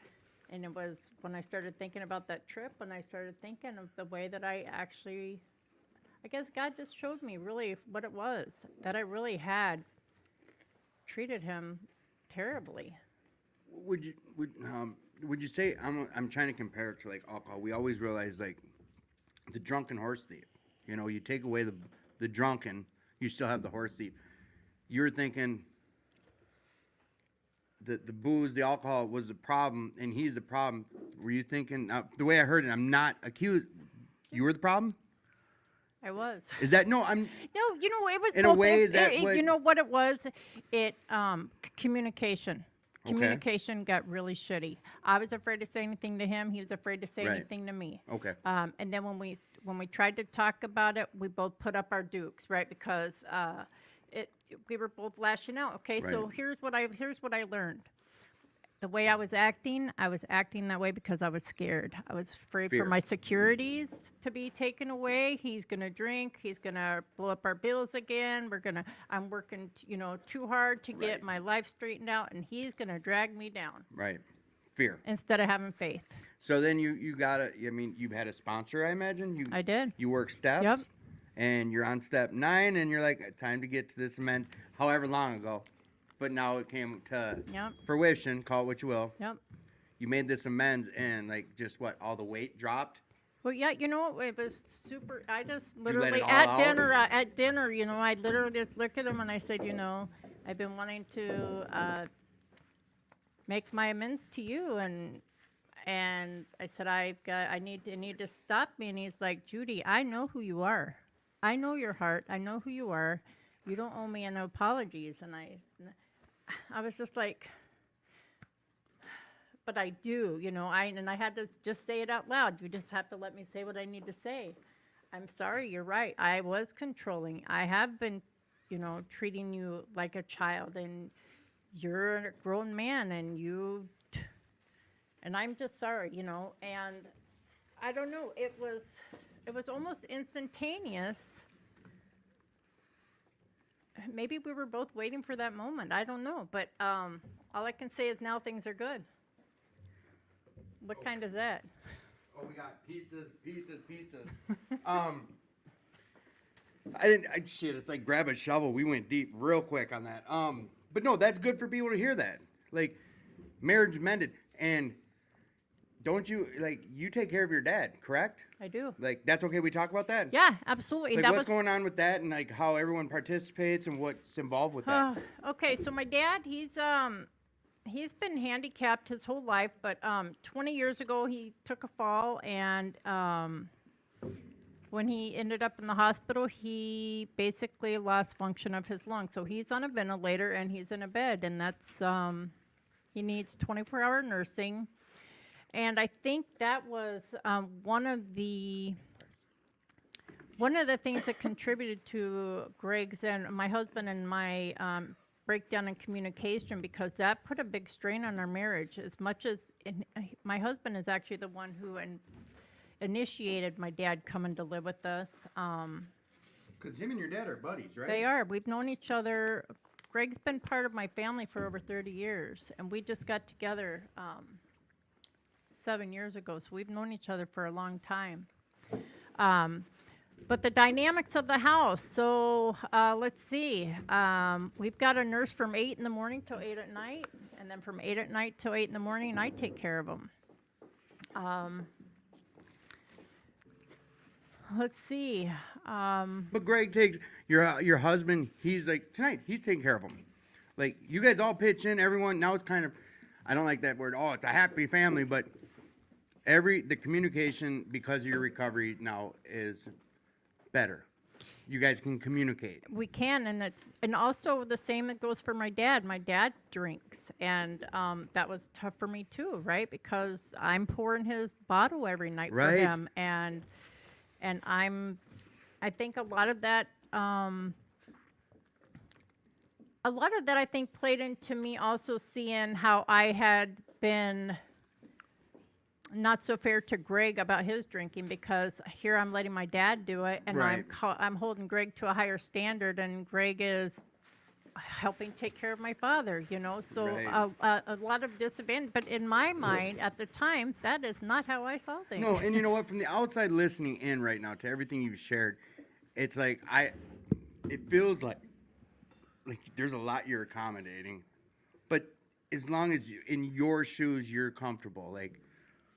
and it was when I started thinking about that trip, and I started thinking of the way that I actually, I guess God just showed me really what it was, that I really had treated him terribly. Would you say I'm trying to compare it to like alcohol? We always realize like the drunken horse thief. You know, you take away the drunken, you still have the horse thief. You're thinking the booze, the alcohol was the problem, and he's the problem. Were you thinking the way I heard it? I'm not accused. You were the problem. I was. Is that no? I'm No, you know, it was In a both. way, is that you what- know what it was? It communication. Okay. Communication got really shitty. I was afraid to say anything to him. He was afraid to say Right. anything to me. okay. And then when we tried to talk about it, we both put up our dukes, right? Because we were both lashing out. Okay, so Right. here's what I learned. The way I was acting that way because I was scared. I was afraid Fear. for my securities to be taken away. He's gonna drink. He's gonna blow up our bills again. I'm working, too hard to get Right. my life straightened out, and he's gonna drag me down Right. Fear. instead of having faith. So then you you've had a sponsor, I imagine. I did. You work steps. Yep. And you're on step 9, and you're like, time to get to this amends. However long ago, but now it came to Yep. fruition. Call it what you will. Yep. You made this amends, and like just what all the weight dropped. Well, yeah, it was super. I just let it literally all at out? dinner, I literally just looked at him and I said, I've been wanting to make my amends to you, and I said, I need to stop me. And he's like, Judy, I know who you are. I know your heart. I know who you are. You don't owe me any apologies. And I was just like, but I do, I had to just say it out loud. You just have to let me say what I need to say. I'm sorry, you're right. I was controlling. I have been, treating you like a child, and you're a grown man, and I'm just sorry, and I don't know, it was almost instantaneous. Maybe we were both waiting for that moment. I don't know, but all I can say is now things are good. What kind is that? Oh, we got pizzas. Shit, it's like grab a shovel. We went deep real quick on that. But no, that's good for people to hear that. Like, marriage mended. And don't you, you take care of your dad, correct? I do. Like, that's okay we talk about that? Yeah, absolutely. Like, That what's was going on with that and, like, how everyone participates and what's involved with that? okay. So my dad, he's been handicapped his whole life, but 20 years ago he took a fall, and when he ended up in the hospital, he basically lost function of his lungs. So he's on a ventilator and he's in a bed, and that's he needs 24-hour nursing. And I think that was one of the things that contributed to Greg's and my husband and my breakdown in communication, because that put a big strain on our marriage. As much as my husband is actually the one who initiated my dad coming to live with us. Because him and your dad are buddies, right? They are. We've known each other. Greg's been part of my family for over 30 years, and we just got together 7 years ago, so we've known each other for a long time. But the dynamics of the house, so let's see. We've got a nurse from 8 in the morning till 8 at night, and then from 8 at night till 8 in the morning, and I take care of them. Let's see. But Greg takes your husband. He's like tonight. He's taking care of him. Like you guys all pitch in. Everyone now it's kind of. I don't like that word. Oh, it's a happy family, but the communication because of your recovery now is better. You guys can communicate. We can, and also the same that goes for my dad. My dad drinks, and that was tough for me too, right? Because I'm pouring his bottle every night for Right. him, and I think a lot of that I think played into me also seeing how I had been not so fair to Greg about his drinking because here I'm letting my dad do it, and Right. I'm holding Greg to a higher standard, and Greg is helping take care of my father. So Right. a lot of disadvantage. But in my mind, at the time, that is not how I saw things. No, and you know what? From the outside listening in right now to everything you've shared, it's like it feels like there's a lot you're accommodating, but as long as in your shoes you're comfortable, like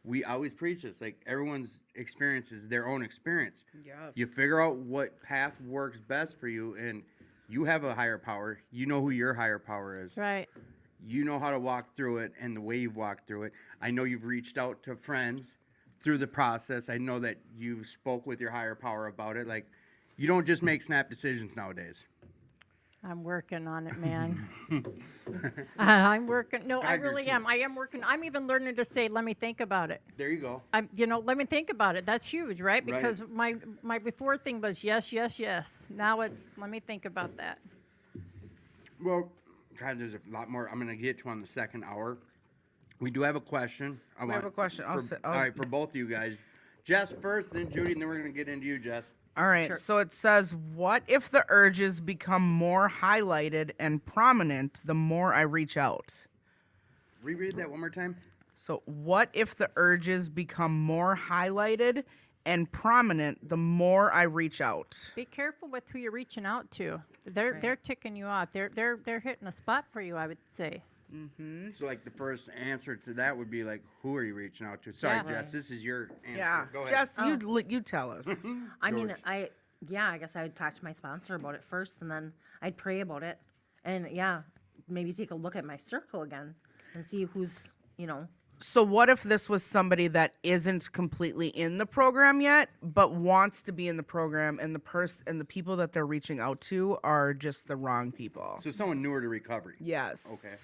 we always preach this, like everyone's experience is their own experience. Yes. You figure out what path works best for you, and you have a higher power. You know who your higher power is. Right. You know how to walk through it and the way you've walked through it. I know you've reached out to friends through the process. I know that you spoke with your higher power about it. Like, you don't just make snap decisions nowadays. I'm working on it, man. I'm working. No, I God, you're really so- am. I am working. I'm even learning to say, let me think about it. There you go. Let me think about it. That's huge, right? Right. Because my before thing was yes, yes, yes. Now it's let me think about that. Well, God, there's a lot more I'm going to get to on the second hour. We do have a question. We have a question. All right, for both of you guys. Jess first, then Judy, and then we're going to get into you, Jess. All right. So it says, what if the urges become more highlighted and prominent the more I reach out? Reread that one more time. So what if the urges become more highlighted and prominent the more I reach out? Be careful with who you're reaching out to. They're ticking you off. They're hitting a spot for you, I would say. So, like, the first answer to that would be, like, who are you reaching out to? Sorry, Yeah. Jess, this is your answer. Yeah. Go ahead. Jess, you tell us. I mean, George. I guess I would talk to my sponsor about it first, and then I'd pray about it, and maybe take a look at my circle again and see who's So what if this was somebody that isn't completely in the program yet, but wants to be in the program, and the people that they're reaching out to are just the wrong people? So, someone newer to recovery. Yes. Okay.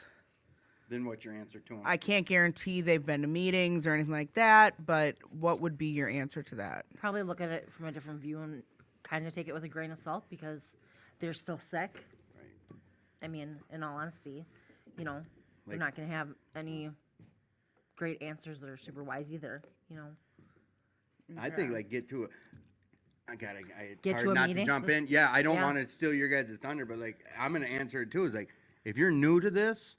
Then what's your answer to them? I can't guarantee they've been to meetings or anything like that, but what would be your answer to that? probably look at it from a different view and kind of take it with a grain of salt because they're still sick. Right. I mean, in all honesty, they're Like- not going to have any great answers that are super wise either. I think, like, get to it. It's Get hard to a not meeting? to jump in. Yeah, I don't Yeah. want to steal your guys' thunder, but, like, I'm going to answer it too. Is like, if you're new to this,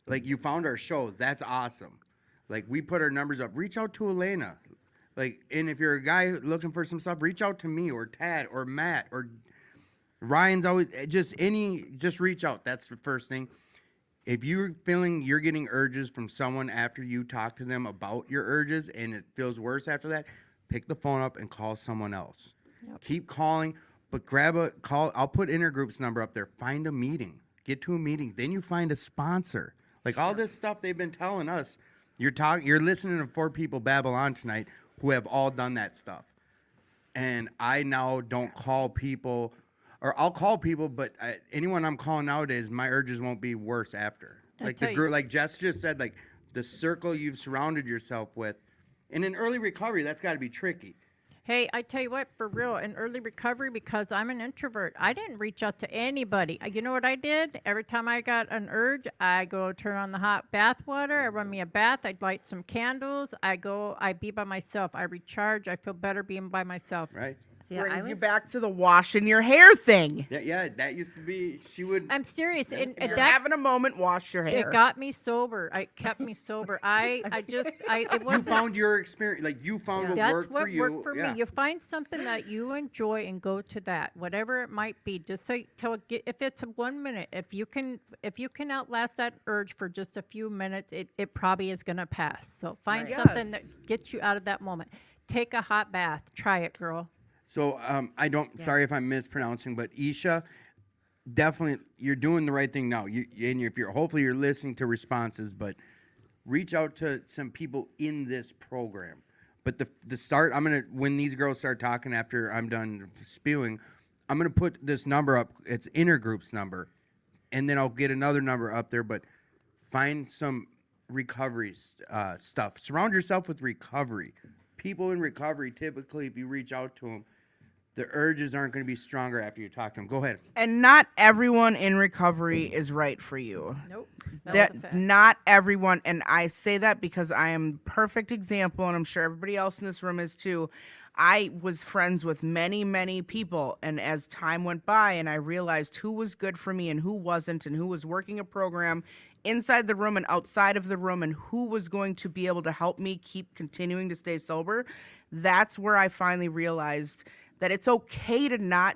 like, you found our show, that's awesome. Like, we put our numbers up. Reach out to Elena. Like, and if you're a guy looking for some stuff, reach out to me or Tad or Matt or Ryan's always just reach out. That's the first thing. If you're feeling you're getting urges from someone after you talk to them about your urges and it feels worse after that, pick the phone up and call someone else. Keep calling, but grab a call. I'll put Intergroup's number up there. Find a meeting. Get to a meeting. Then you find a sponsor. Like all this stuff they've been telling us. You're listening to 4 people babble on tonight who have all done that stuff. And I now don't call people, or I'll call people, but anyone I'm calling nowadays, my urges won't be worse after. Like the tell you- girl, like Jess just said, like the circle you've surrounded yourself with, and in early recovery, that's got to be tricky. Hey, I tell you what, for real, in early recovery, because I'm an introvert, I didn't reach out to anybody. You know what I did? Every time I got an urge, I go turn on the hot bath water. I run me a bath. I'd light some candles. I be by myself. I recharge. I feel better being by myself. Right? See, I Brings you was, back to the washing your hair thing. Yeah, that used to be. She would. I'm serious. And If you're that having a moment, wash your hair. it got me sober. It kept me sober. It You wasn't. found your experience. Like you found what That's worked what for you. worked for yeah. me. You find something that you enjoy and go to that, whatever it might be. Just so if it's 1 minute, if you can outlast that urge for just a few minutes, it probably is gonna pass. So find Right. something that Yes. gets you out of that moment. Take a hot bath. Try it, girl. So I don't. Sorry if I'm mispronouncing, but Isha, definitely you're doing the right thing now. Hopefully you're listening to responses, but reach out to some people in this program. But the start, when these girls start talking after I'm done spewing, I'm gonna put this number up. It's Intergroup's number, and then I'll get another number up there. But find some recovery stuff. Surround yourself with recovery. People in recovery, typically, if you reach out to them, the urges aren't going to be stronger after you talk to them. Go ahead. And not everyone in recovery is right for you. Nope. That not everyone, and I say that because I am perfect example, and I'm sure everybody else in this room is too. I was friends with many, many people, and as time went by and I realized who was good for me and who wasn't, and who was working a program inside the room and outside of the room, and who was going to be able to help me keep continuing to stay sober, that's where I finally realized that it's okay to not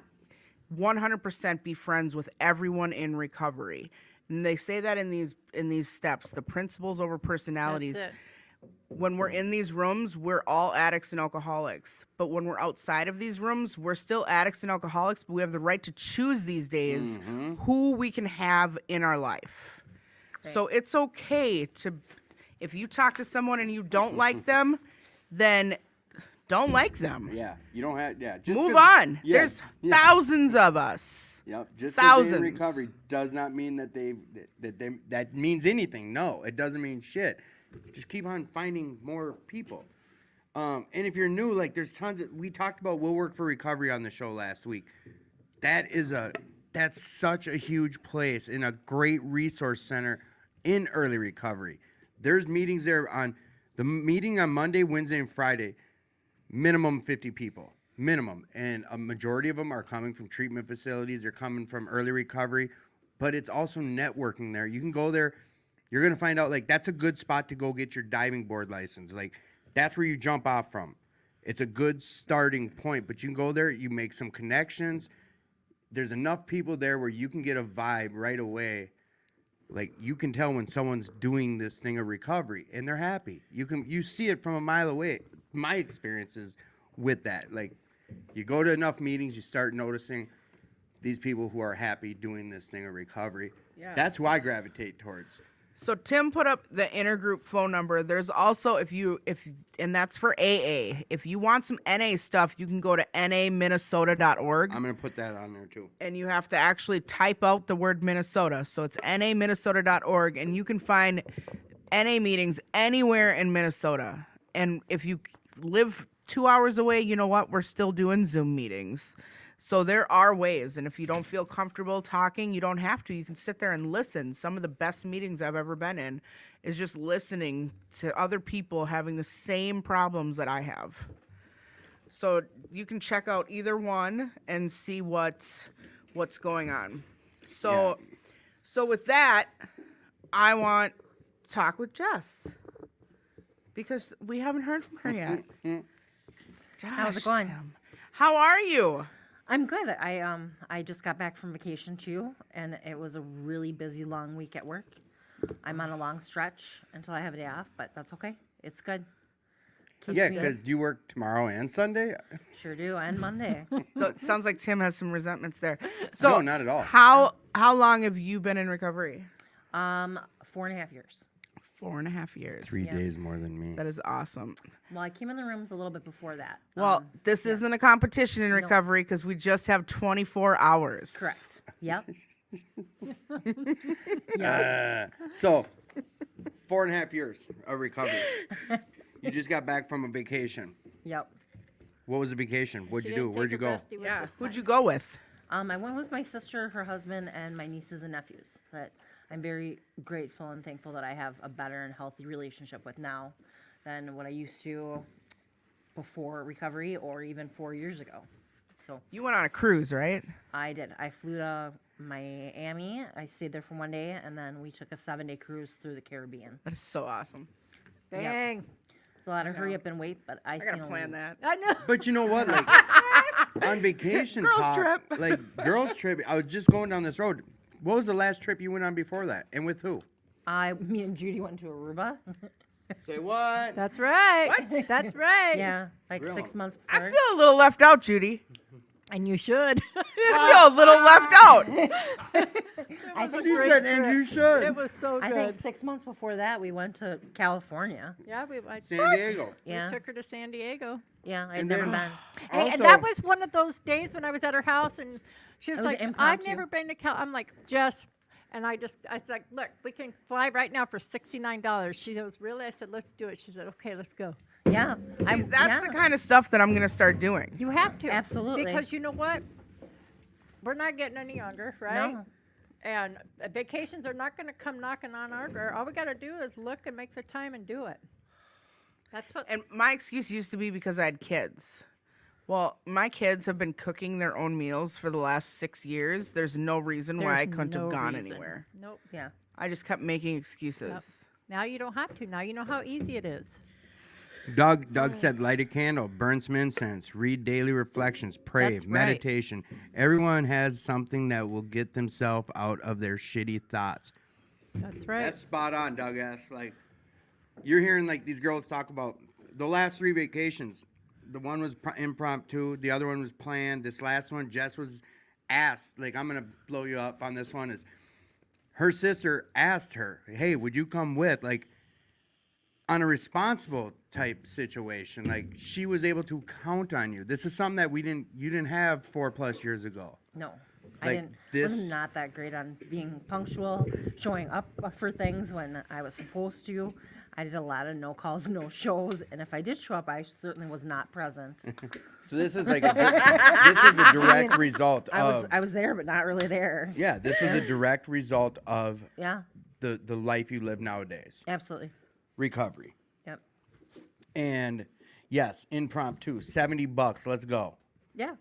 100% be friends with everyone in recovery. And they say that in these steps, the principles over personalities. That's it. When we're in these rooms, we're all addicts and alcoholics. But when we're outside of these rooms, we're still addicts and alcoholics, but we have the right to choose these days who we can have in our life. So it's okay to, if you talk to someone and you don't like them, then don't like them. Yeah, you don't have. Yeah, just Move 'cause- on. Yeah, There's yeah. thousands of us. Yep. Just 'cause they're Thousands. in recovery does not mean that means anything. No, it doesn't mean shit. Just keep on finding more people. And if you're new, like there's tons of. We talked about We'll Work for Recovery on the show last week. That's such a huge place and a great resource center in early recovery. There's meetings there on the meeting on Monday, Wednesday, and Friday. Minimum 50 people, minimum. And a majority of them are coming from treatment facilities. They're coming from early recovery, but it's also networking there. You can go there. You're going to find out, like, that's a good spot to go get your diving board license. Like, that's where you jump off from. It's a good starting point, but you can go there. You make some connections. There's enough people there where you can get a vibe right away. Like, you can tell when someone's doing this thing of recovery and they're happy. You see it from a mile away. My experiences with that, like, you go to enough meetings, you start noticing these people who are happy doing this thing of recovery. Yeah. That's who I gravitate towards. So Tim put up the intergroup phone number. There's also and that's for AA. If you want some NA stuff, you can go to naminnesota.org. I'm going to put that on there too. And you have to actually type out the word Minnesota. So it's naminnesota.org, and you can find NA meetings anywhere in Minnesota. And if you live 2 hours away, you know what? We're still doing Zoom meetings. So there are ways, and if you don't feel comfortable talking, you don't have to. You can sit there and listen. Some of the best meetings I've ever been in is just listening to other people having the same problems that I have. So you can check out either one and see what's going on. So with that, I want to talk with Jess because we haven't heard from her yet. How's it Gosh, going? Tim. How are you? I'm good. I just got back from vacation too, and it was a really busy, long week at work. I'm on a long stretch until I have a day off, but that's okay. It's good. Keeps Yeah, me- because do you work tomorrow and Sunday? sure do, and Monday. So it sounds like Tim has some resentments there. So No, not at all. How long have you been in recovery? 4.5 years. 4.5 years. 3 days more than me. That is awesome. Well, I came in the rooms a little bit before that. Well, this isn't a competition in recovery because we just have 24 hours. Correct. Yep. Yeah. So, 4.5 years of recovery. You just got back from a vacation. Yep. What was the vacation? What'd you do? Didn't Where'd take you her go? bestie with Yeah. this Who'd time. you go with? I went with my sister, her husband, and my nieces and nephews. That I'm very grateful and thankful that I have a better and healthy relationship with now than what I used to before recovery or even 4 years ago. So You went on a cruise, right? I did. I flew to Miami. I stayed there for 1 day, and then we took a 7-day cruise through the Caribbean. That is so awesome. Dang. It's a lot of hurry up and wait, but I I gotta seen a plan lot. that. I know. But you know what? Like, on vacation Girls talk, trip. like, girls trip, I was just going down this road. What was the last trip you went on before that? And with who? Me and Judy went to Aruba. Say what? That's right. What? That's right. Yeah, like Really? 6 months I before. feel a little left out, Judy. And you should. I feel a little left out. I think You Great said, trip. and you should. It was so good. I think 6 months before that, we went to California. Yeah, San Diego. Yeah, we took her to San Diego. yeah, I'd And never then- been. Hey, Also- and that was one of those days when I was at her house, and she was It was like, "I've impromptu. never been to Cal." I'm like, "Jess," and I was like, "Look, we can fly right now for $69." She goes, "Really?" I said, "Let's do it." She said, "Okay, let's go." Yeah. See, that's the kind of stuff that I'm going to start doing. You have to. Absolutely. Because you know what? We're not getting any younger, right? No. And vacations are not going to come knocking on our door. All we got to do is look and make the time and do it. That's what. And my excuse used to be because I had kids. Well, my kids have been cooking their own meals for the last 6 years. There's no reason why I There's couldn't no have gone reason. anywhere. Nope. Yeah. I just kept making excuses. Now you don't have to. Now you know how easy it is. Doug said, light a candle, burn some incense, read daily reflections, pray, That's right. meditation. Everyone has something that will get themselves out of their shitty thoughts. That's right. That's spot on, Doug S. Like, you're hearing like these girls talk about the last 3 vacations. The one was impromptu. The other one was planned. This last one, Jess was asked. Like, I'm gonna blow you up on this one. Is her sister asked her, "Hey, would you come with?" Like, on a responsible type situation. Like, she was able to count on you. This is something that you didn't have 4+ years ago. No. Like I didn't. this- Was not that great on being punctual, showing up for things when I was supposed to. I did a lot of no calls, no shows, and if I did show up, I certainly was not present. So this is like this was a direct result of I was there, but not really there. yeah. This was a direct result of Yeah, the life you live nowadays. absolutely. Recovery. Yep. And yes, impromptu, $70. Let's go. Yeah.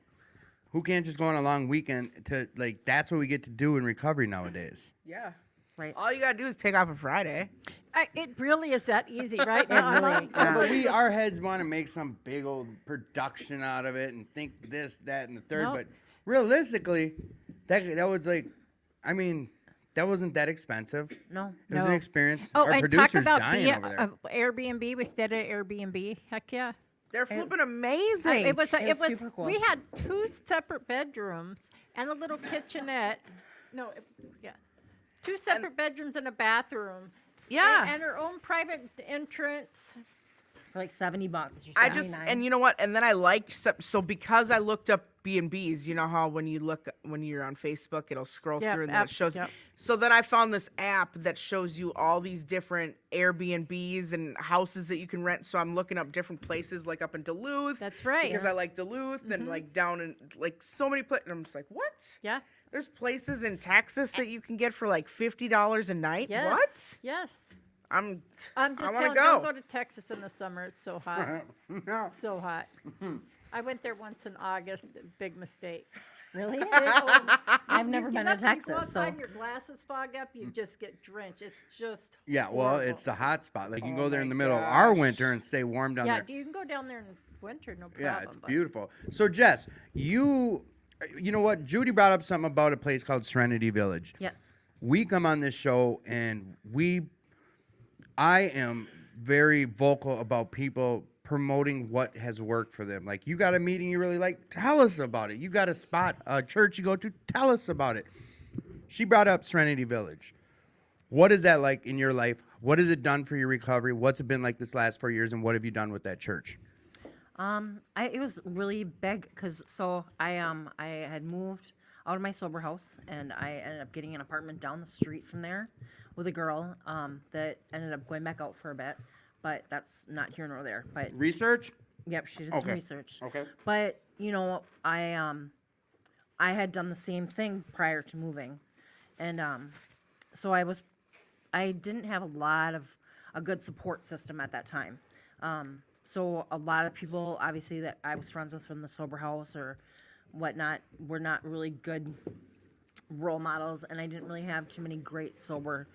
Who can't just go on a long weekend to like? That's what we get to do in recovery nowadays. Yeah. Right. All you got to do is take off a Friday. It really is that easy, right? Now, really- Yeah, but our heads want to make some big old production out of it and think this, that, and the third. Nope. But realistically, that was like, I mean, that wasn't that expensive. No. It was an No. experience. Oh, Our and talk producer's about dying the over there. Airbnb. We stayed at Airbnb. Heck yeah. They're flipping amazing. It was. It was super cool. We had 2 separate bedrooms and a little kitchenette. No, yeah, 2 separate bedrooms and a bathroom. yeah. And her own private entrance. For like $70 or I just, 79. and you know what? And then I liked, so because I looked up B&Bs, you know how when you're on Facebook, it'll scroll Yep, through and then it apps, shows. yep. So then I found this app that shows you all these different Airbnbs and houses that you can rent. So I'm looking up different places like up in Duluth. That's right. Because I like Duluth and like down in like so many places. And I'm just like, what? Yeah. There's places in Texas that you can get for like $50 a night. Yes. What? Yes. I'm just I wanna telling, go. don't go to Texas in the summer. It's so hot. No. So hot. I went there once in August. Big mistake. Really? Big old- I've never you been get to up and you go Texas, so outside and your glasses fog up. You just get drenched. It's just Yeah, well, horrible. it's the hot spot. Like you can Oh go there my in the middle of our gosh. winter and stay warm down yeah. there. You can go down there in winter, no problem. Yeah, it's but- beautiful. So Jess, you know what? Judy brought up something about a place called Serenity Village. Yes. We come on this show and I am very vocal about people promoting what has worked for them. Like, you got a meeting you really like, tell us about it. You got a spot, a church you go to, tell us about it. She brought up Serenity Village. What is that like in your life? What has it done for your recovery? What's it been like this last 4 years, and what have you done with that church? It was really big because I had moved out of my sober house and I ended up getting an apartment down the street from there with a girl that ended up going back out for a bit, but that's not here nor there. But Research? yep, she did some Okay. research. Okay. But you know, I had done the same thing prior to moving, and so I didn't have a good support system at that time. So a lot of people, obviously, that I was friends with from the sober house or whatnot, were not really good role models, and I didn't really have too many great sober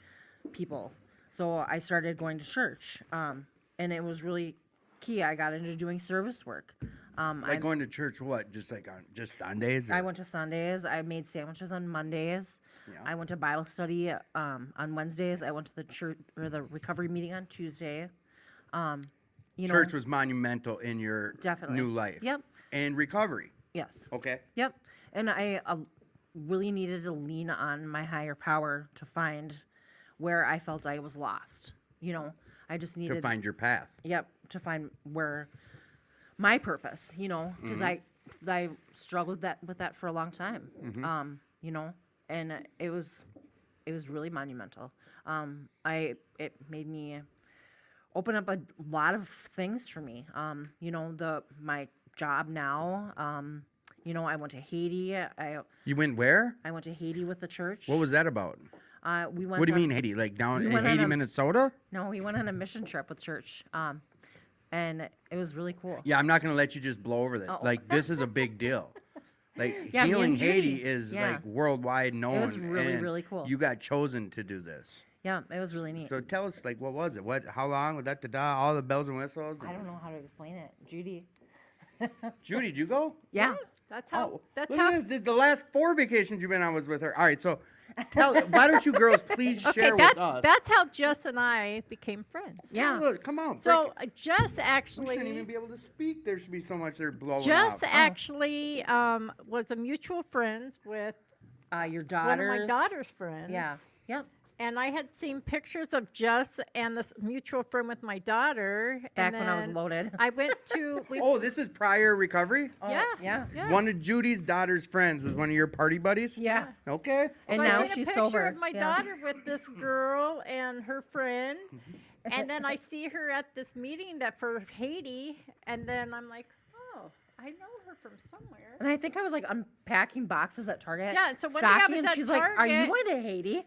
people. So I started going to church, and it was really key. I got into doing service work. Like going to church, what? Just like on just Sundays? I or- went to Sundays. I made sandwiches on Mondays. Yeah. I went to Bible study on Wednesdays. I went to the church or the recovery meeting on Tuesday. You Church know, was monumental in your Definitely. new life. Yep. And recovery. yes. Okay. Yep. And I really needed to lean on my higher power to find where I felt I was lost. You know, I just needed To find your path. Yep, to find where my purpose, you know, because I struggled with that for a long time. You know, and it was really monumental. It made me opened up a lot of things for me. You know, my job now. You know, I went to Haiti. You went where? I went to Haiti with the church. What was that about? We went. What do you on- mean Haiti? Like down we in went on Haiti, a- Minnesota? No, we went on a mission trip with church. And it was really cool. Yeah, I'm not gonna let you just blow over that. Oh. Like this is a big deal. Like Yeah, me Healing and Judy. Haiti is Yeah. like worldwide known. was really, and really cool. You got chosen to do this. Yeah, it was really neat. So tell us, like, what was it? How long? All the bells and whistles. I don't know how to explain it, Judy. Judy, did you go? Yeah. That's how. Oh, that's look how. at this. The last 4 vacations you've been on was with her. All right, so why don't you girls please Okay, share with us? that's how Jess and I became friends. Yeah. Look, come on. So Jess we shouldn't actually. even be able to speak. There should be so much they're blowing Jess up. actually was a mutual friends with Your one daughters. of my daughter's friends. Yeah. Yep. And I had seen pictures of Jess and this mutual friend with my daughter. Back and when I was then loaded. I went to. Oh, this is prior recovery? yeah. Yeah. Yeah. One of Judy's daughter's friends was one of your party buddies? Yeah. Okay. And So now I seen she's a picture sober. of my Yeah. daughter with this girl and her friend, and then I see her at this meeting that for Haiti, and then I'm like, oh, I know her from somewhere. And I think I was like unpacking boxes at Target. Yeah, and so one day I stocking, was and at she's like, "Are you Target." going to Haiti?"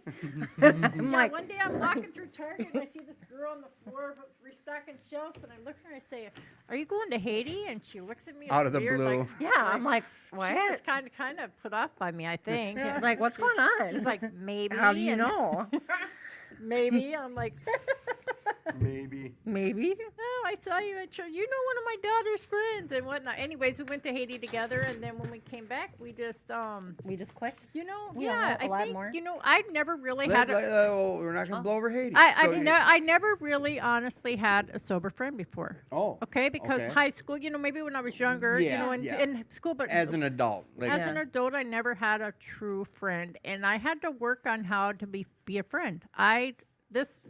I'm Yeah, like, one day I'm walking through Target and I see this girl on the floor restocking shelves, and I look at her and I say, "Are you going to Haiti?" And she looks at me Out of the weird, blue. Like, "Yeah." I'm like, "What?" She was kind of put off by me, I think. I was like, "What's going on?" She's like, maybe. "How do you and know?" Maybe. I'm like, Maybe. Maybe. oh, I saw you at church. You know one of my daughter's friends and whatnot. Anyways, we went to Haiti together, and then when we came back, we just, We just clicked. you know, We yeah, hung out a lot I think, more. you know, I'd never really had a. We're not going to blow over Haiti. I never really honestly had a sober friend before. Oh. Okay, because okay. high school, you know, maybe when I was younger, you Yeah, know, yeah. in school, but As an adult. Like, as an adult, I never had a true friend, and I had to work on how to be a friend.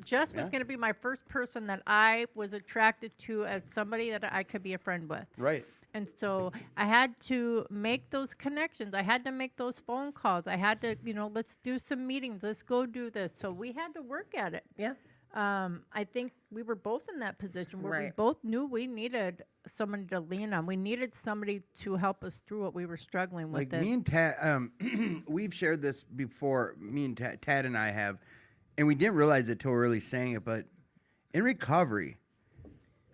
Jess was Yeah. going to be my first person that I was attracted to as somebody that I could be a friend with. right. And so I had to make those connections. I had to make those phone calls. I had to, you know, let's do some meetings. Let's go do this. So we had to work at it. Yeah. I think we were both in that position where we Right. both knew we needed somebody to lean on. We needed somebody to help us through what we were struggling with. Like me and Tad, we've shared this before. Me and Tad and I have, and we didn't realize it till we were really saying it. But in recovery,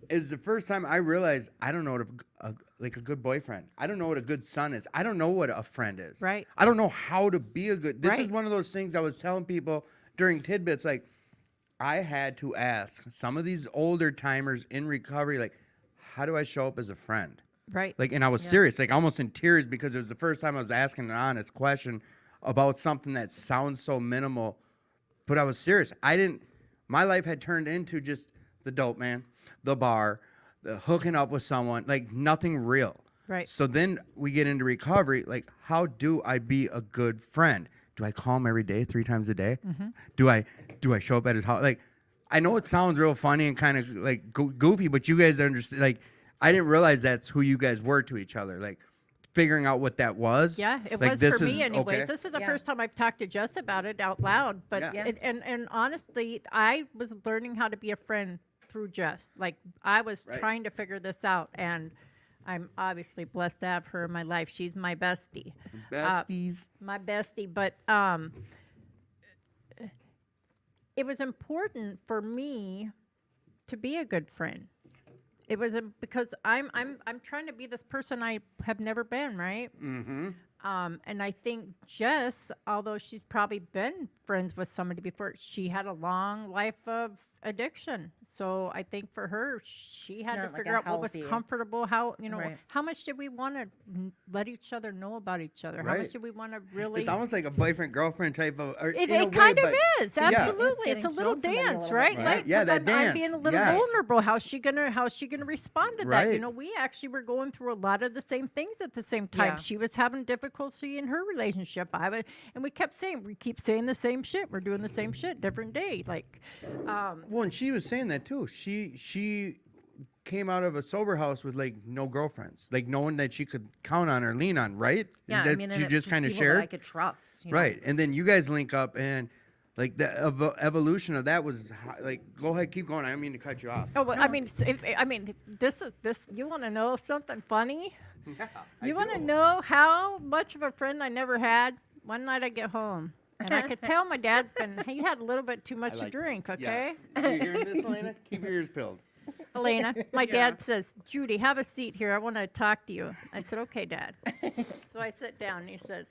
is the first time I realized I don't know what a good boyfriend. I don't know what a good son is. I don't know what a friend is. Right. I don't know how to be a good. This is Right. one of those things I was telling people during tidbits. Like, I had to ask some of these older timers in recovery, like, how do I show up as a friend? Right. Like, and I was serious, like almost in tears, because it was the first time I was asking an honest question about something that sounds so minimal, but I was serious. My life had turned into just the dope man, the bar, the hooking up with someone, like nothing real. Right. So then we get into recovery, like, how do I be a good friend? Do I call him every day, 3 times a day? Mm-hmm. Do I show up at his house? Like, I know it sounds real funny and kind of like goofy, but you guys understand. Like, I didn't realize that's who you guys were to each other. Like, figuring out what that was. Yeah, it like, was this for me is- anyways. okay. This is the Yeah. first time I've talked to Jess about it out loud. But Yeah. and honestly, I was learning how to be a friend through Jess. Like I was Right. trying to figure this out, and I'm obviously blessed to have her in my life. She's my bestie. Besties. My bestie, but it was important for me to be a good friend. It was because I'm trying to be this person I have never been, right? Mm-hmm. And I think Jess, although she's probably been friends with somebody before, she had a long life of addiction. So I think for her, she had Not to like figure a out what was healthy- comfortable. How Right. how much did we want to let each other know about each other? How Right. much did we want to really? It's almost like a boyfriend girlfriend type of. Or It, in a it way, kind of but- is, yeah. absolutely. It's It's, getting a to little know somebody a dance, little right? bit. Right. Like, Yeah, that I'm being a dance, little yes. vulnerable. How's she gonna respond to that? You Right. know, we actually were going through a lot of the same things at the same time. Yeah. She was having difficulty in her relationship. And we kept saying, we keep saying the same shit. We're doing the same shit, different day. Like, Well, and she was saying that too. She came out of a sober house with like no girlfriends, like no one that she could count on or lean on, right? Yeah. That I mean, she and just kind of people that I shared, could trust. You know? right? And then you guys link up, and Like the evolution of that was like. Go ahead, keep going. I don't mean to cut you off. Oh, well, I mean, this is this. You want to know something funny? Yeah, I You want to do. know how much of a friend I never had? One night I get home, and I could tell my dad's been. He had a little bit too much I to like- drink. Okay, Yes. You hearing this, Elena? Keep your ears peeled. Elena, my Yeah. dad says, "Judy, have a seat here. I want to talk to you." I said, "Okay, Dad." So I sit down, and he says,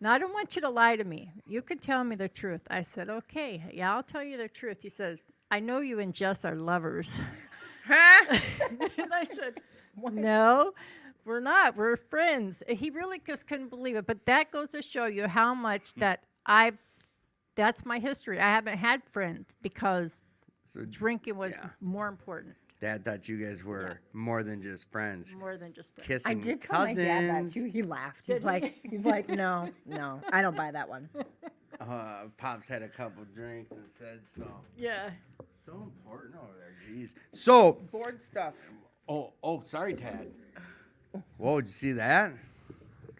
"Now I don't want you to lie to me. You can tell me the truth." I said, "Okay, yeah, I'll tell you the truth." He says, "I know you and Jess are lovers." And I said, "No, we're not. We're friends." He really just couldn't believe it. But that goes to show you how much that that's my history. I haven't had friends because So drinking was yeah. more important, Dad thought you guys were more than just friends. more than just friends. Kissing I did tell cousins. my dad that too. He laughed. He's like, no, I don't buy that one. Pops had a couple drinks and said so. Yeah. So important over there, jeez. So, Board stuff. sorry, Tad. Whoa, did you see that?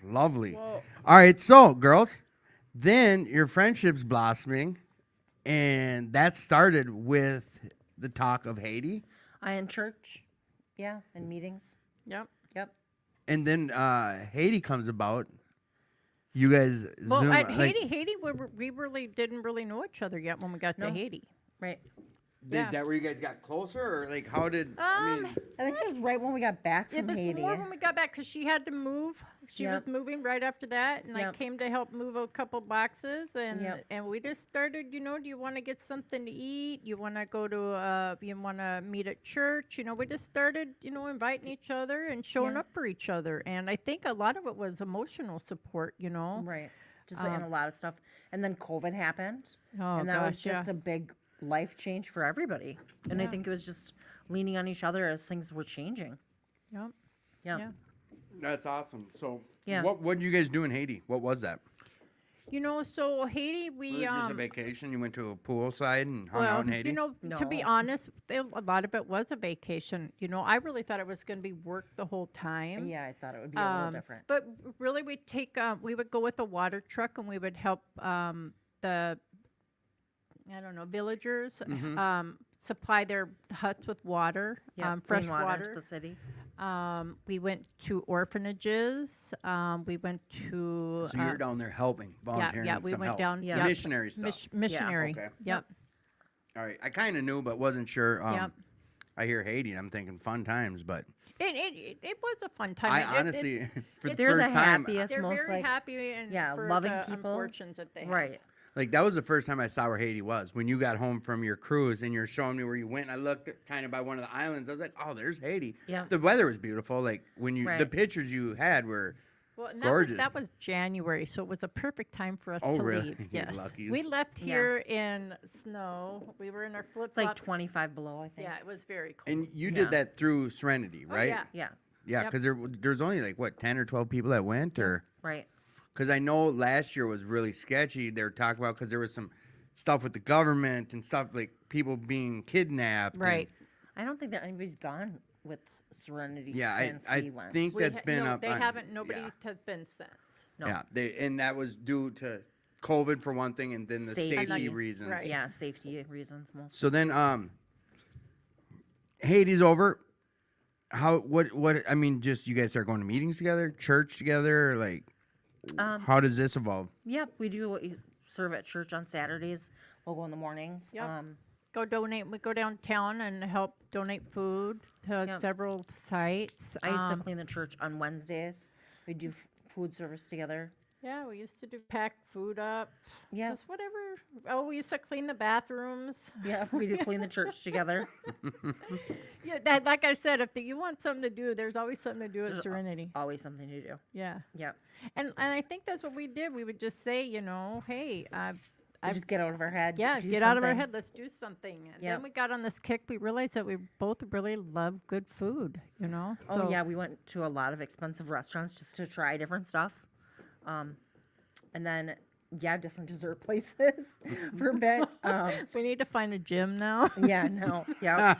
Lovely. Well, All right, so girls, then your friendship's blossoming, and that started with the talk of Haiti, I in church, yeah, and meetings. Yep. Yep. and then Haiti comes about. You guys Well, zoom at like, Haiti, we really didn't really know each other yet when we got No. to Haiti. Right. yeah. Is that where you guys got closer, or like how did? I mean, I think it was right when we got back It from was Haiti. more when we got back because she had to move. She Yep. was moving right after that, and I Yep. came to help move a couple boxes, and Yep. and we just started. You know, do you want to get something to eat? You want to go to? You want to meet at church? You know, we just started. You know, inviting each other and showing Yeah. up for each other, and I think a lot of it was emotional support. You know. Right. Just like, and a lot of stuff. And then COVID happened. Oh and that was gosh, just yeah. a big life change for everybody. And I think it was just leaning on each other as things were changing. Yep. Yeah. Yeah. that's awesome. So, Yeah. what did you guys do in Haiti? What was that? You know, so Haiti, Was we it just a vacation? You went to a poolside and hung out in Haiti? you know, to be No. honest, a lot of it was a vacation. You know, I really thought it was going to be work the whole time. Yeah, I thought it would be a little different. But really, we'd take, we would go with a water truck and we would help the, I don't know, villagers supply their huts with water, Yeah, fresh clean water water. into the city. We went to orphanages. We went to. So you're down there helping, volunteering. yeah, with we some went help. down. Yeah. yep, Missionary stuff. missionary. Okay. Yep. All right. I kind of knew, but wasn't sure. Yep. I hear Haiti, and I'm thinking fun times, but It was a fun time. I It- it- honestly, for the They're the first time, happiest, they're most very like happy and yeah, for loving the people. unfortunes that they have. right. like that was the first time I saw where Haiti was. When you got home from your cruise and you're showing me where you went, I looked kind of by one of the islands. I was like, oh, there's Haiti. Yeah. The weather was beautiful. Like when you, the Right. pictures you had were, Well, and Gorgeous. that was January, so it was a perfect time for us Oh, to really? leave. You Yes, luckies. we left Yeah. here in snow. We were in our flip It's like flops. 25 below, I think. Yeah, it was very cold. and you Yeah. did that through Serenity, Oh, right? yeah. Yeah. Yeah, Yep. because there's only like what 10 or 12 people that went, or Right. because I know last year was really sketchy. They were talking about because there was some stuff with the government and stuff like people being kidnapped. and- Right. I don't think that anybody's gone with Serenity yeah, since I we went. think We that's ha- been no, up. They on- haven't. Nobody yeah. has been sent. No. Yeah, and that was due to COVID for one thing, and then the Safety. safety reasons. Right. Yeah, safety reasons most. So then, Haiti's over. What? I mean, just you guys start going to meetings together, church together, or like, how does this evolve? Yep, we do what you serve at church on Saturdays. We'll go in the mornings. Yep. Go donate. We go downtown and help donate food to Yep. several sites. I used to clean the church on Wednesdays. We do food service together. Yeah, we used to do pack food up. Yeah. Just whatever. Oh, we used to clean the bathrooms. Yeah, we do clean the church together. Yeah, that, like I said, if you want something to do, there's always something to do at There's al- Serenity. Always something to do. Yeah, Yep. and I think that's what we did. We would just say, you know, hey, We just get out of our head. yeah, do get out of our something. head. Let's do something. And Yep. then we got on this kick. We realized that we both really love good food. You know. Oh So- yeah, we went to a lot of expensive restaurants just to try different stuff. And then yeah, different dessert places for a bit. We need to find a gym now. Yeah, no. Yeah.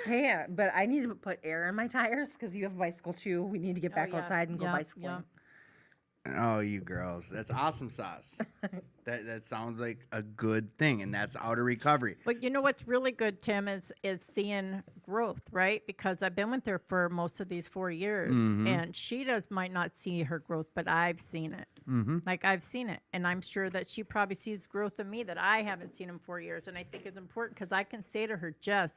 Hey, but I need to put air in my tires because you have a bicycle too. We need to get back yeah. outside and go Yeah, bicycling. yeah. Oh, you girls. That's awesome sauce. That sounds like a good thing, and that's out of recovery. But you know what's really good, Tim, is seeing growth, right? Because I've been with her for most of these 4 years, and she might not see her growth, but I've seen it. Like I've seen it, and I'm sure that she probably sees growth in me that I haven't seen in 4 years. And I think it's important because I can say to her, Jess,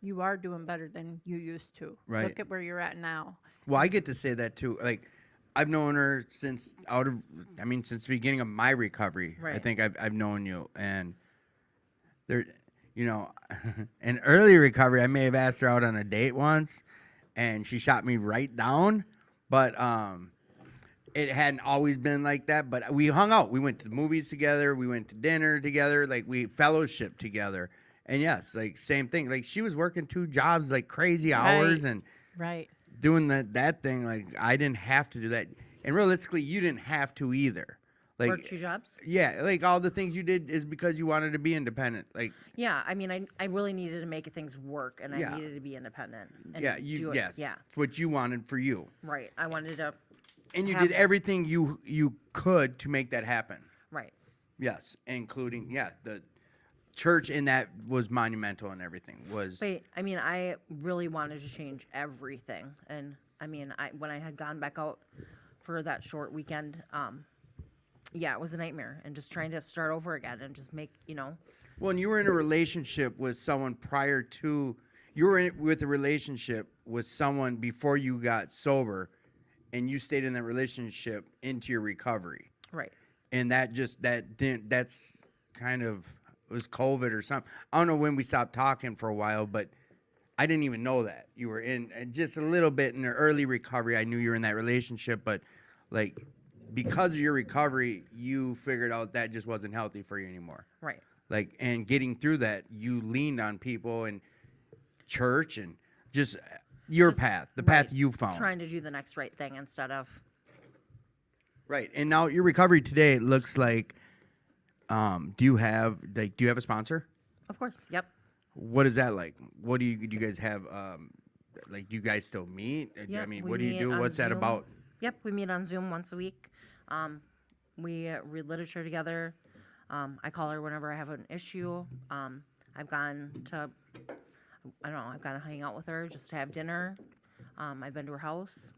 you are doing better than you used to. Right. Look at where you're at now. Well, I get to say that too. Like, I've known her since since the beginning of my recovery. I Right. think I've known you, and there, in early recovery, I may have asked her out on a date once, and she shot me right down. But it hadn't always been like that. But we hung out. We went to the movies together. We went to dinner together. Like, we fellowshiped together. And yes, like, same thing. Like, she was working 2 jobs, like crazy hours, Right. and Right. doing that thing. Like, I didn't have to do that, and realistically, you didn't have to either. Like, Work 2 jobs. yeah, like all the things you did is because you wanted to be independent. Like, Yeah, I mean, I really needed to make things work, and Yeah. I needed to be independent. And yeah, do it. yes, Yeah, it's what you wanted for you, right. I wanted to. and you Have- did everything you could to make that happen. Right. Yes, including the church in that was monumental, and everything was. But I mean, I really wanted to change everything, and I mean, when I had gone back out for that short weekend, yeah, it was a nightmare, and just trying to start over again and just make, Well, and you were in a relationship with someone prior to. You were with a relationship with someone before you got sober, and you stayed in that relationship into your recovery. right. And that's kind of, it was COVID or something. I don't know when we stopped talking for a while, but I didn't even know that you were in just a little bit in the early recovery. I knew you were in that relationship, but like, because of your recovery, you figured out that just wasn't healthy for you anymore. Right. Like, and getting through that, you leaned on people and church and just your path, the path Right. you found. Trying to do the next right thing instead of. Right. And now your recovery today, it looks like, do you have a sponsor? Of course. Yep. What is that like? What do you guys have? Like, do you guys still meet? I Yep, mean, we what do you meet do? on What's that Zoom. about? Yep. We meet on Zoom once a week. We read literature together. I call her whenever I have an issue. I've gone to, I don't know, I've gone to hang out with her just to have dinner. I've been to her house,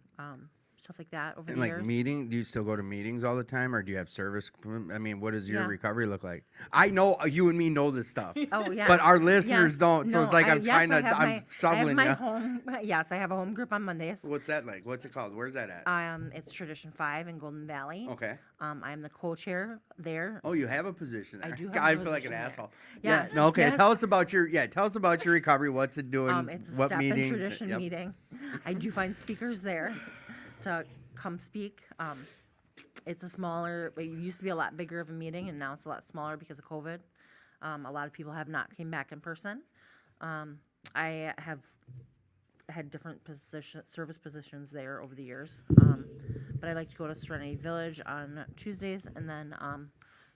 stuff like that over And the like years. meeting, do you still go to meetings all the time, or do you have service? I mean, what does your Yeah. recovery look like? I know you and me know this stuff, Oh yeah. but our listeners Yes. don't. So No, it's like I'm yes, trying to, I have I'm my- I have shoveling my you. home. Yes, I have a home group on Mondays. What's that like? What's it called? Where's that at? It's Tradition 5 in Golden Valley. Okay. I am the co-chair there. Oh, you have a position there. I do have God, a I feel like an position there. asshole. Yes, Yeah. No, okay. yes. Tell us about your recovery. What's it doing? It's a what step meeting? and tradition Yep. meeting. I do find speakers there to come speak. It's a smaller. It used to be a lot bigger of a meeting, and now it's a lot smaller because of COVID. A lot of people have not came back in person. I have had different service positions there over the years, but I like to go to Serenity Village on Tuesdays, and then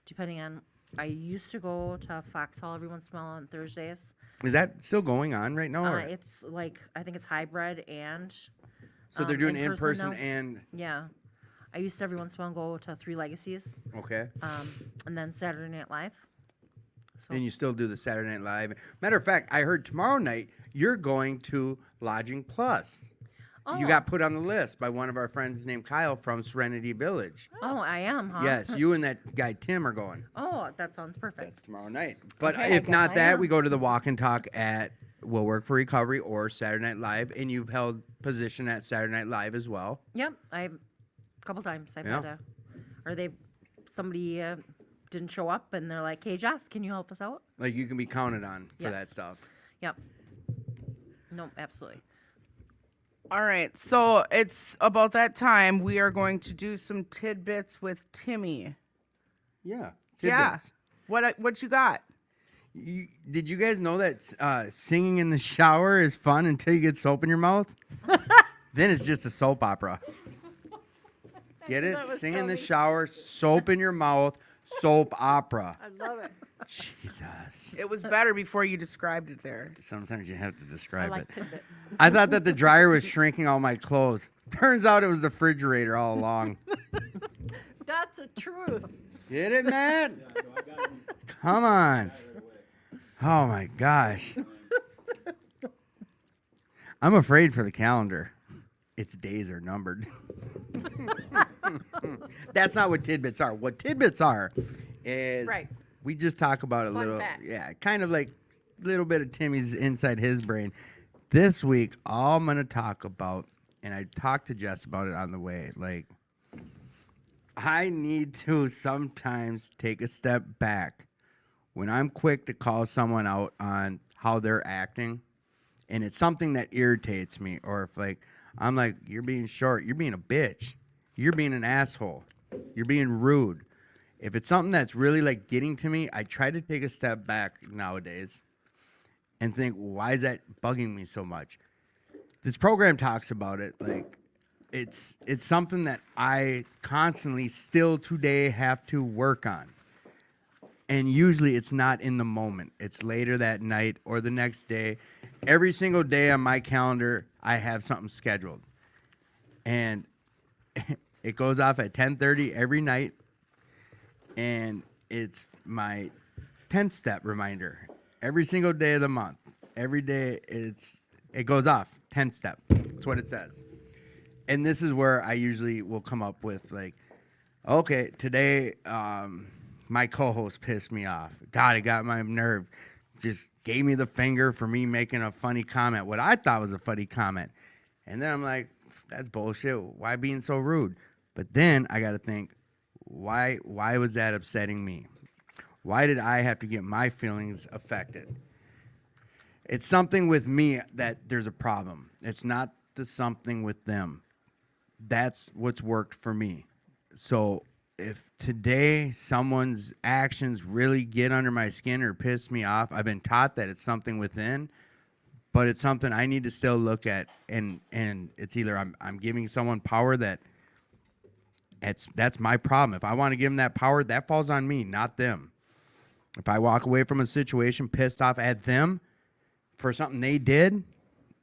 depending on. I used to go to Foxhall every once in a while on Thursdays. Is that still going on right now? Or? It's like I think it's hybrid and So they're doing in in-person person now. and yeah. I used to every once in a while go to Three Legacies, okay. and then Saturday Night Live. So And you still do the Saturday Night Live. Matter of fact, I heard tomorrow night you're going to Lodging Plus. You Oh. got put on the list by one of our friends named Kyle from Serenity Village. oh, I am, huh? Yes, you and that guy Tim are going. Oh, that sounds perfect. That's tomorrow night. But Okay, I if guess not I that, am. we go to the Walk and Talk at Will Work for Recovery or Saturday Night Live, and you've held position at Saturday Night Live as well. Yep, a couple times I've Yeah. had somebody didn't show up, and they're like, "Hey, Jess, can you help us out?" Like, you can be counted on for that Yes. stuff. Yep. No, absolutely. All right, so it's about that time. We are going to do some tidbits with Timmy. Yeah. Yeah. Tidbits. What you got? Did you guys know that singing in the shower is fun until you get soap in your mouth? Then it's just a soap opera. Get it? Sing in the shower, soap in your mouth, soap opera. I love it. Jesus. It was better before you described it there. Sometimes you have to I describe like it. tidbits. I thought that the dryer was shrinking all my clothes. Turns out it was the refrigerator all along. That's a truth. Get it, Matt? Come on. Oh my gosh. I'm afraid for the calendar. Its days are numbered. That's not what tidbits are. What tidbits are is Right. we just talk about a Fun little, fact. yeah, kind of like a little bit of Timmy's inside his brain. This week, all I'm going to talk about, and I talked to Jess about it on the way, like, I need to sometimes take a step back when I'm quick to call someone out on how they're acting, and it's something that irritates me, or if like I'm like, you're being short, you're being a bitch, you're being an asshole, you're being rude. If it's something that's really like getting to me, I try to take a step back nowadays and think, why is that bugging me so much? This program talks about it, like it's something that I constantly still today have to work on. And usually it's not in the moment. It's later that night or the next day. Every single day on my calendar, I have something scheduled. And it goes off at 10:30 every night. And it's my 10th step reminder. Every single day of the month. Every day it goes off. 10th step. That's what it says. And this is where I usually will come up with like, okay, today my co-host pissed me off. God, it got my nerve. Just gave me the finger for me making a funny comment, what I thought was a funny comment. And then I'm like, that's bullshit. Why being so rude? But then I got to think, why was that upsetting me? Why did I have to get my feelings affected? It's something with me that there's a problem. It's not the something with them. That's what's worked for me. So if today someone's actions really get under my skin or piss me off, I've been taught that it's something within, but it's something I need to still look at, and it's either I'm giving someone power that's my problem. If I want to give them that power, that falls on me, not them. If I walk away from a situation pissed off at them for something they did,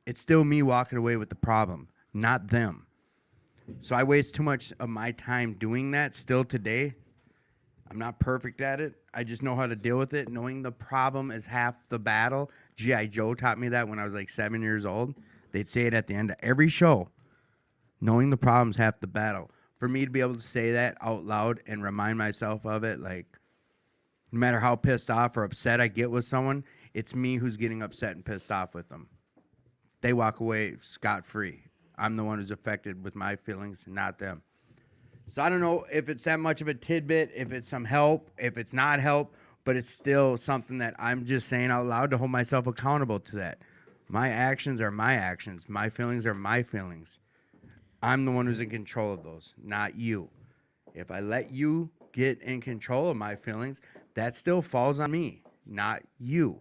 it's still me walking away with the problem, not them. So I waste too much of my time doing that still today. I'm not perfect at it. I just know how to deal with it. Knowing the problem is half the battle. G.I. Joe taught me that when I was like 7 years old. They'd say it at the end of every show. Knowing the problem's half the battle. For me to be able to say that out loud and remind myself of it, like, no matter how pissed off or upset I get with someone, it's me who's getting upset and pissed off with them. They walk away scot-free. I'm the one who's affected with my feelings, not them. So I don't know if it's that much of a tidbit, if it's some help, if it's not help, but it's still something that I'm just saying out loud to hold myself accountable to that. My actions are my actions. My feelings are my feelings. I'm the one who's in control of those, not you. If I let you get in control of my feelings, that still falls on me, not you.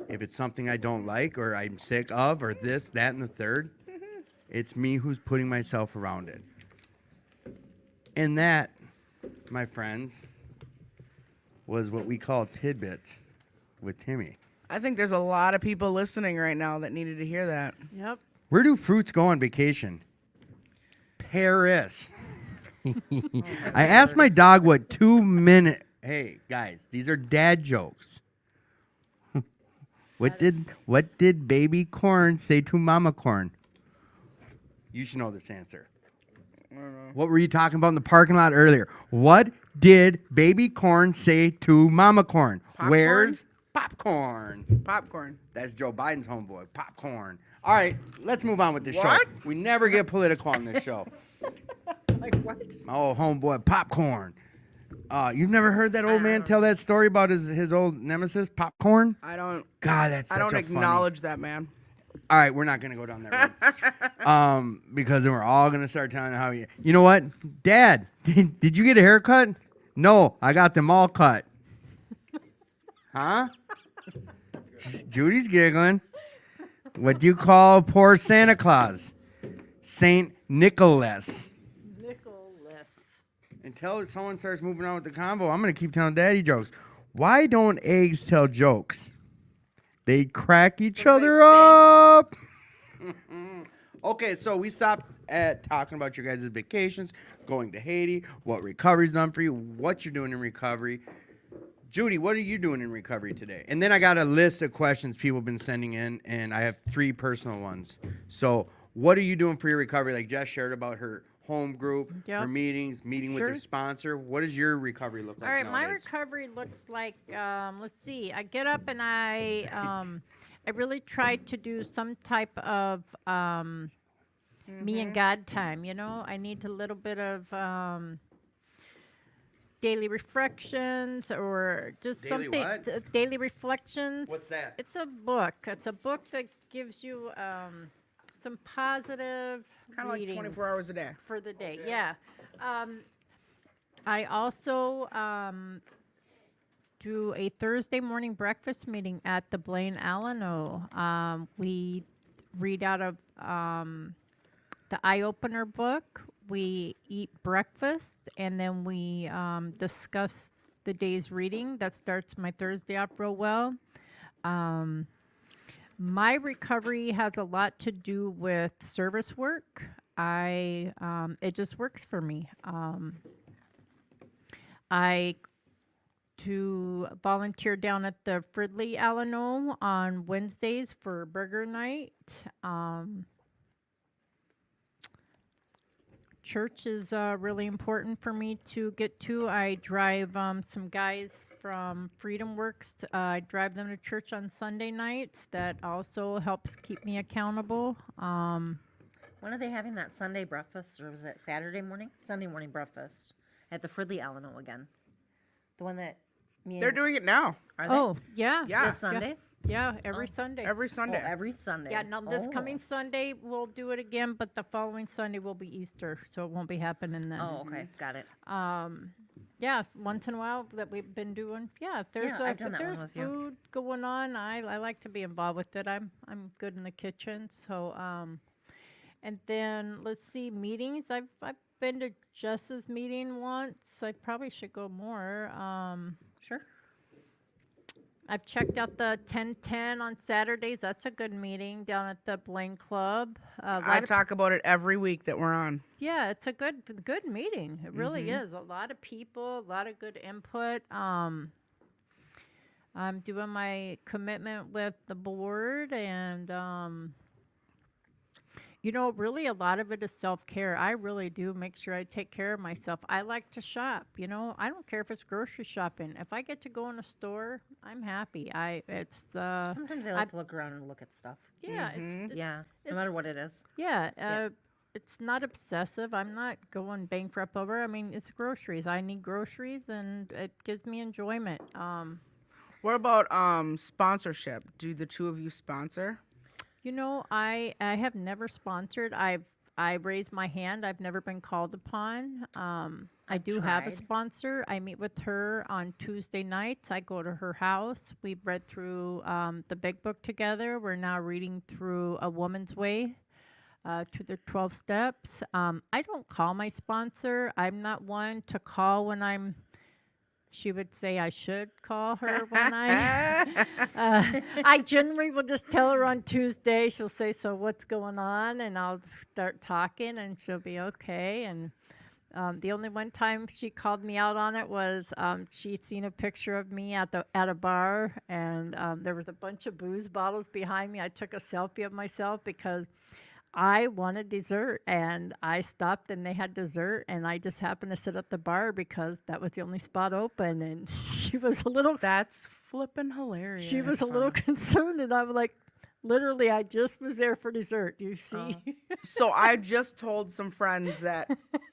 If it's something I don't like or I'm sick of or this, that, and the third, it's me who's putting myself around it. And that, my friends, was what we call tidbits with Timmy. I think there's a lot of people listening right now that needed to hear that. Yep. Where do fruits go on vacation? Paris. I asked my dog what 2 minute. Hey guys, these are dad jokes. What did baby corn say to mama corn? You should know this answer. What were you talking about in the parking lot earlier? What did baby corn say to mama corn? Popcorn? Where's popcorn? Popcorn. That's Joe Biden's homeboy, popcorn. All right, let's move on with the show. What? We never get political on this show. Like what? Oh, homeboy, popcorn. You've never heard that old man tell that story about his old nemesis, popcorn? I don't. God, that's such I don't a funny. acknowledge that man. All right, we're not gonna go down that road. Because then we're all gonna start telling how you. You know what, Dad? Did you get a haircut? No, I got them all cut. Huh? Judy's giggling. What do you call poor Santa Claus? Saint Nicholas. Nicholas. Until someone starts moving on with the combo, I'm going to keep telling daddy jokes. Why don't eggs tell jokes? They crack each other up. Okay, so we stopped at talking about your guys' vacations, going to Haiti, what recovery's done for you, what you're doing in recovery. Judy, what are you doing in recovery today? And then I got a list of questions people have been sending in, and I have 3 personal ones. So, what are you doing for your recovery? Like Jess shared about her home group, Yep. her meetings, meeting with Sure. her sponsor. What does your recovery look like All right, my nowadays? recovery looks like, let's see, I get up and I really try to do some type of me and God time. You know, I need a little bit of daily reflections or just Daily something. what? Daily reflections. What's that? It's a book. It's a book that gives you some positive Kind of like readings 24 hours a day. for the day. Yeah. I also do a Thursday morning breakfast meeting at the Blaine Alano. We read out of the Eye Opener book. We eat breakfast, and then we discuss the day's reading. That starts my Thursday off real well. My recovery has a lot to do with service work. It just works for me. I to volunteer down at the Fridley Alano on Wednesdays for burger night. Church is really important for me to get to. I drive some guys from Freedom Works. I drive them to church on Sunday nights. That also helps keep me accountable. When are they having that Sunday breakfast, or was it Saturday morning? Sunday morning breakfast at the Fridley Alano again. The one that me They're and doing it now. are they? Oh, yeah. Yeah. This Sunday? Yeah, every Sunday. Every Oh, Sunday. every Sunday. Yeah, no, this Oh. coming Sunday we'll do it again, but the following Sunday will be Easter, so it won't be happening then. Oh, okay, got it. Yeah, once in a while that we've been doing. Yeah, if there's Yeah, I've done if that one there's with you. food going on, I like to be involved with it. I'm good in the kitchen, so and then let's see, meetings. I've been to Jess's meeting once. I probably should go more. Sure. I've checked out the 10:10 on Saturdays. That's a good meeting down at the Blaine Club. A I lot of talk about it every week that we're on. Yeah, it's a good meeting. It really is. A lot of people, a lot of good input. I'm doing my commitment with the board, and you know, really a lot of it is self-care. I really do make sure I take care of myself. I like to shop, you know. I don't care if it's grocery shopping. If I get to go in a store, I'm happy. Sometimes I like to look around and look at stuff. Yeah, Yeah, no it's- matter what it is. Yeah, Yeah. it's not obsessive. I'm not going bankrupt over. I mean, it's groceries. I need groceries, and it gives me enjoyment. What about sponsorship? Do the two of you sponsor? You know, I have never sponsored. I raised my hand. I've never been called upon. I do have a tried. sponsor. I meet with her on Tuesday nights. I go to her house. We've read through the big book together. We're now reading through A Woman's Way. To the 12 steps. I don't call my sponsor. I'm not one to call when I'm. She would say I should call her when I generally will just tell her on Tuesday. She'll say, "So what's going on?" And I'll start talking, and she'll be okay. And the only one time she called me out on it was she'd seen a picture of me at a bar, and there was a bunch of booze bottles behind me. I took a selfie of myself because I wanted dessert, and I stopped, and they had dessert, and I just happened to sit at the bar because that was the only spot open, and she was a little That's flippin' hilarious. she was a little concerned, and I was like, literally, I just was there for dessert. You see? So I just told some friends that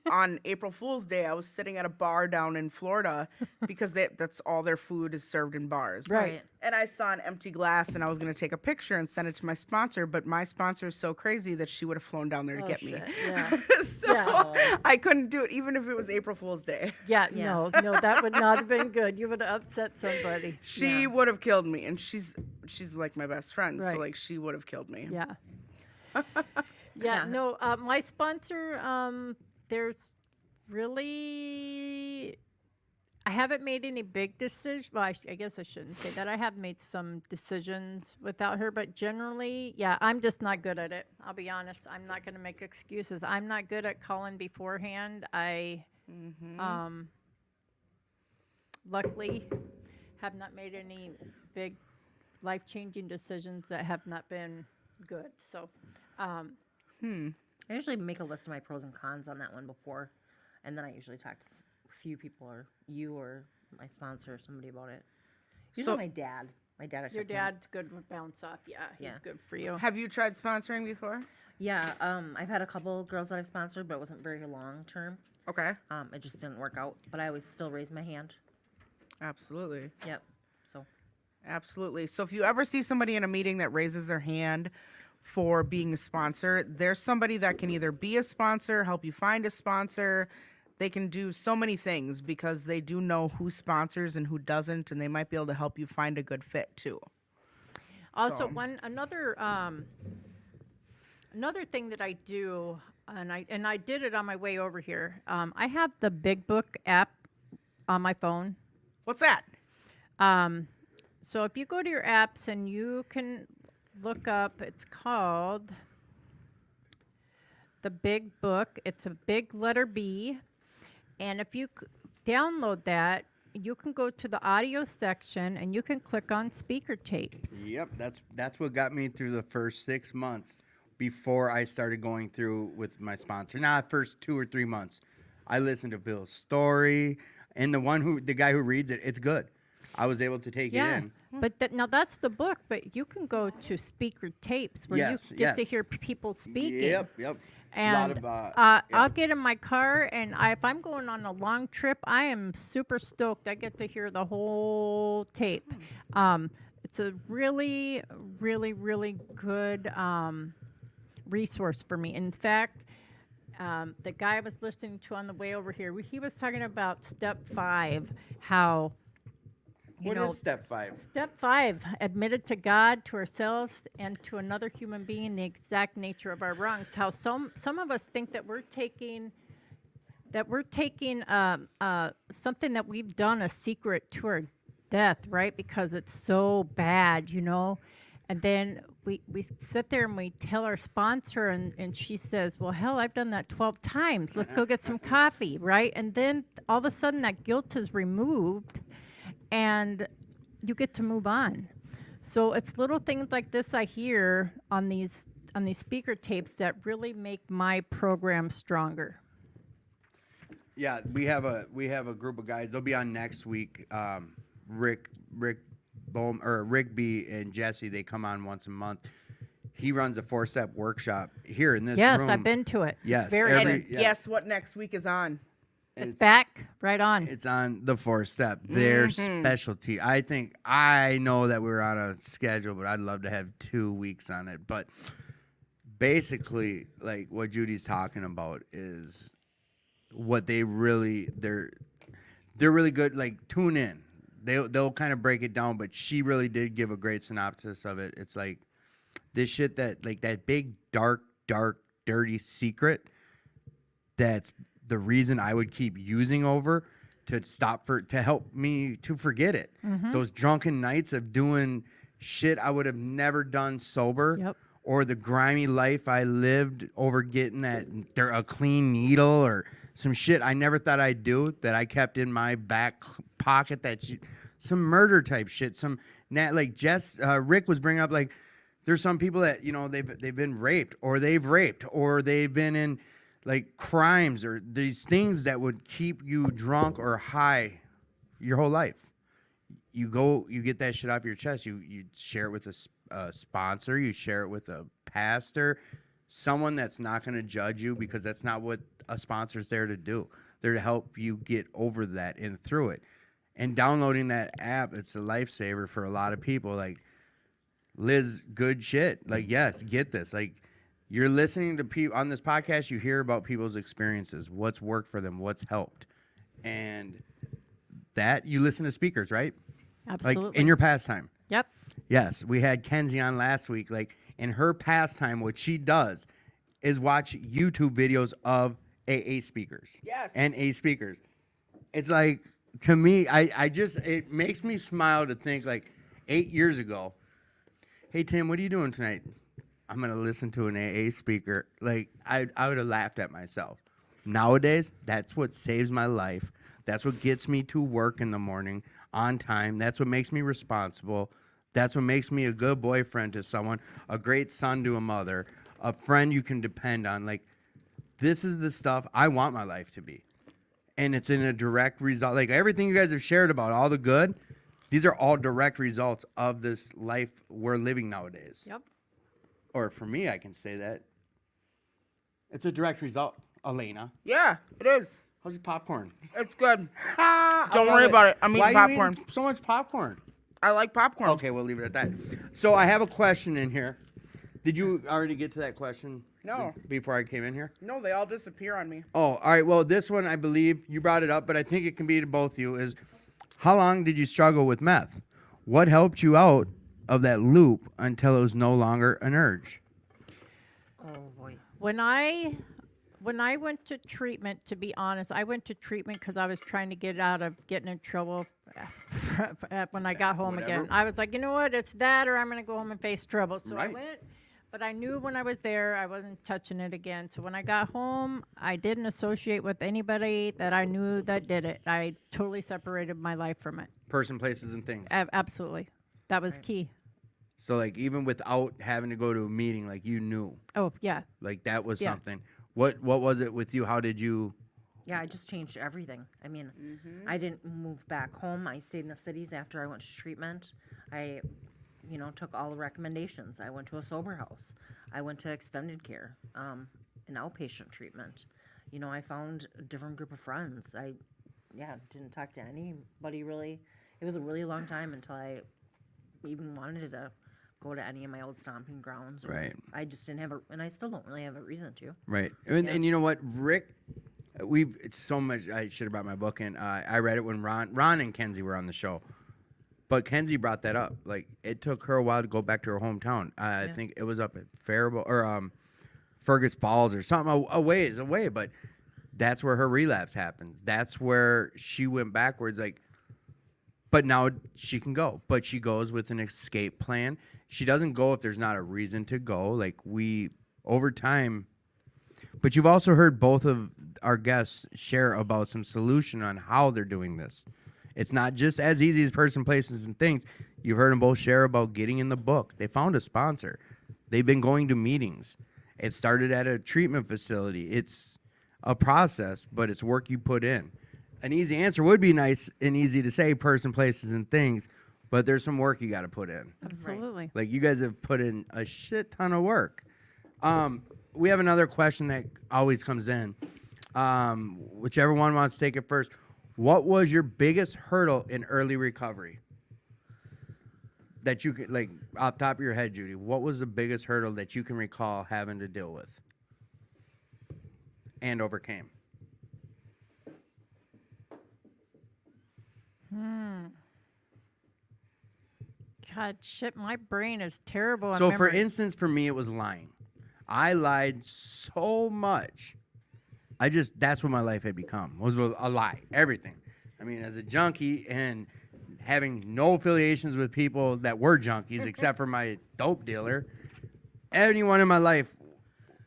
on April Fool's Day I was sitting at a bar down in Florida because that's all their food is served in bars. Right. And I saw an empty glass and I was going to take a picture and send it to my sponsor, but my sponsor is so crazy that she would have flown down there to Oh, get me. shit, yeah. So Yeah. I couldn't do it even if it was April Fool's Day. Yeah, Yeah. no, that would not have been good. You would have upset somebody. She would have killed me, and she's like my best friend, Right. so like she would have killed me. Yeah. Yeah. Yeah, no, my sponsor, there's really, I haven't made any big decisions. Well, I guess I shouldn't say that. I have made some decisions without her, but generally, yeah, I'm just not good at it. I'll be honest. I'm not going to make excuses. I'm not good at calling beforehand. I, luckily, have not made any big life-changing decisions that have not been good. So, I usually make a list of my pros and cons on that one before, and then I usually talk to a few people or you or my sponsor or somebody about it. Usually So- my dad. My dad. I your talk to him. dad's good with bounce off. Yeah, he's Yeah. good for you. Have you tried sponsoring before? Yeah. I've had a couple girls that I've sponsored, but it wasn't very long term. Okay. It just didn't work out. But I always still raise my hand. Absolutely. Yep. So. Absolutely. So if you ever see somebody in a meeting that raises their hand for being a sponsor, there's somebody that can either be a sponsor, help you find a sponsor. They can do so many things because they do know who sponsors and who doesn't, and they might be able to help you find a good fit too. Also, So- another thing that I do, and I did it on my way over here. I have the Big Book app on my phone. What's that? So if you go to your apps and you can look up, it's called the Big Book. It's a big letter B, and if you download that, you can go to the audio section and you can click on speaker tapes. Yep, that's what got me through the first 6 months before I started going through with my sponsor. Not first 2 or 3 months. I listened to Bill's story, and the guy who reads it, it's good. I was able to take it in. But now that's the book, but you can go to speaker tapes where Yes, you get to yes. hear people speaking. Yep. And yeah. I'll get in my car, and if I'm going on a long trip, I am super stoked. I get to hear the whole tape. It's a really, really, really good resource for me. In fact, the guy I was listening to on the way over here, he was talking about step 5, how What is step 5? Step 5, admitted to God, to ourselves, and to another human being the exact nature of our wrongs. How some of us think that we're taking something that we've done a secret to our death, right? Because it's so bad, And then we sit there and we tell our sponsor, and she says, well, hell, I've done that 12 times. Let's go get some coffee, right? And then all of a sudden that guilt is removed, and you get to move on. So it's little things like this I hear on these speaker tapes that really make my program stronger. Yeah, we have a group of guys. They'll be on next week. Rick Bohm or Rick B and Jesse. They come on once a month. He runs a 4-step workshop here in this Yes, room. I've been to it. Yes, It's very every- good. yeah. Guess what next week is on? It's back, right on. It's on the 4-step. Their specialty. I know that we're on a schedule, but I'd love to have 2 weeks on it. But basically, like what Judy's talking about is what they're really good. Like, tune in. They'll kind of break it down, but she really did give a great synopsis of it. It's like this shit that big dark dirty secret that's the reason I would keep using over to help me to forget it. Those drunken nights of doing shit I would have never done sober. Yep. Or the grimy life I lived over getting a clean needle or some shit I never thought I'd do that I kept in my back pocket. Some murder type shit. Rick was bringing up, like, there's some people that they've been raped or they've been in like crimes or these things that would keep you drunk or high your whole life. You get that shit off your chest. You share it with a sponsor. You share it with a pastor, someone that's not going to judge you, because that's not what a sponsor's there to do. They're to help you get over that and through it. And downloading that app, it's a lifesaver for a lot of people. Like, Liz, good shit. Like, yes, get this. Like, you're listening to people on this podcast, you hear about people's experiences, what's worked for them, what's helped. And that, you listen to speakers, right? Absolutely. Like, in your pastime. Yep. Yes, we had Kenzie on last week. Like, in her pastime, what she does is watch YouTube videos of AA speakers. Yes. And A speakers. It's like, to me, I just, it makes me smile to think like 8 years ago, hey, Tim, what are you doing tonight? I'm going to listen to an AA speaker. Like, I would have laughed at myself. Nowadays, that's what saves my life. That's what gets me to work in the morning on time. That's what makes me responsible. That's what makes me a good boyfriend to someone, a great son to a mother, a friend you can depend on. Like, this is the stuff I want my life to be. And it's in a direct result. Like, everything you guys have shared about, all the good, these are all direct results of this life we're living nowadays. Yep. Or for me, I can say that. It's a direct result, Elena. Yeah, it is. How's your popcorn? It's good. I Don't love worry about it. I'm Why eating you popcorn. eating so much popcorn? I like popcorn. Okay, we'll leave it at that. So I have a question in here. Did you already get to that question? No. Before I came in here? No, they all disappear on me. Oh, all right. Well, this one, I believe you brought it up, but I think it can be to both of you, is how long did you struggle with meth? What helped you out of that loop until it was no longer an urge? Oh boy. When I went to treatment, to be honest, I went to treatment because I was trying to get out of getting in trouble when I got home Whatever. again. I was like, you know what, it's that or I'm going to go home and face trouble. So I Right. went, but I knew when I was there I wasn't touching it again. So when I got home, I didn't associate with anybody that I knew that did it. I totally separated my life from it. Person, places, and things. Absolutely. That was key. So, like, even without having to go to a meeting, like, you knew. Oh, yeah. Like, that was Yeah. something. What was it with you? How did you... Yeah, I just changed everything. I mean, I didn't move back home. I stayed in the cities after I went to treatment. I, took all the recommendations. I went to a sober house. I went to extended care, an outpatient treatment. I found a different group of friends. I didn't talk to anybody really. It was a really long time until I even wanted to go to any of my old stomping grounds. Right. I just didn't have and I still don't really have a reason to. Right. And you know what, Rick, it's so much, I should have brought my book in. I read it when Ron and Kenzie were on the show. But Kenzie brought that up. Like, it took her a while to go back to her hometown. I think it was up at Faribault or Fergus Falls or something a ways away. But that's where her relapse happened. That's where she went backwards. Like, but now she can go. But she goes with an escape plan. She doesn't go if there's not a reason to go. Like, over time. But you've also heard both of our guests share about some solution on how they're doing this. It's not just as easy as person, places, and things. You've heard them both share about getting in the book. They found a sponsor. They've been going to meetings. It started at a treatment facility. It's a process, but it's work you put in. An easy answer would be nice and easy to say, person, places, and things, but there's some work you got to put in. Absolutely. Like, you guys have put in a shit ton of work. We have another question that always comes in. Whichever one wants to take it first. What was your biggest hurdle in early recovery? That you could, like, off the top of your head, Judy, what was the biggest hurdle that you can recall having to deal with and overcame? God, shit, my brain is terrible. on So, for memory. instance, for me, it was lying. I lied so much. That's what my life had become, was a lie, everything. I mean, as a junkie and having no affiliations with people that were junkies except for my dope dealer, anyone in my life,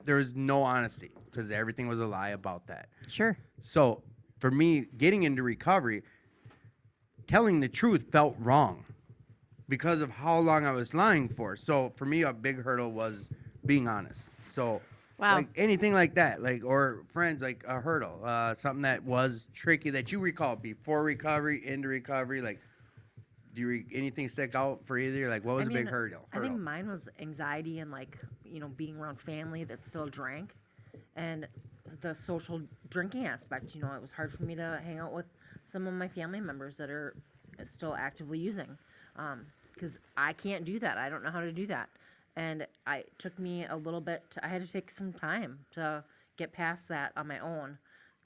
there was no honesty because everything was a lie about that. Sure. So, for me, getting into recovery, telling the truth felt wrong because of how long I was lying for. So, for me, a big hurdle was being honest. So, Wow. like anything like that, like, or friends, like a hurdle, something that was tricky that you recall before recovery, into recovery, like, do you anything stick out for either? Like, what was a big hurdle? I think mine was anxiety and being around family that still drank, and the social drinking aspect. It was hard for me to hang out with some of my family members that are still actively using, because I can't do that. I don't know how to do that, and it took me a little bit. I had to take some time to get past that on my own.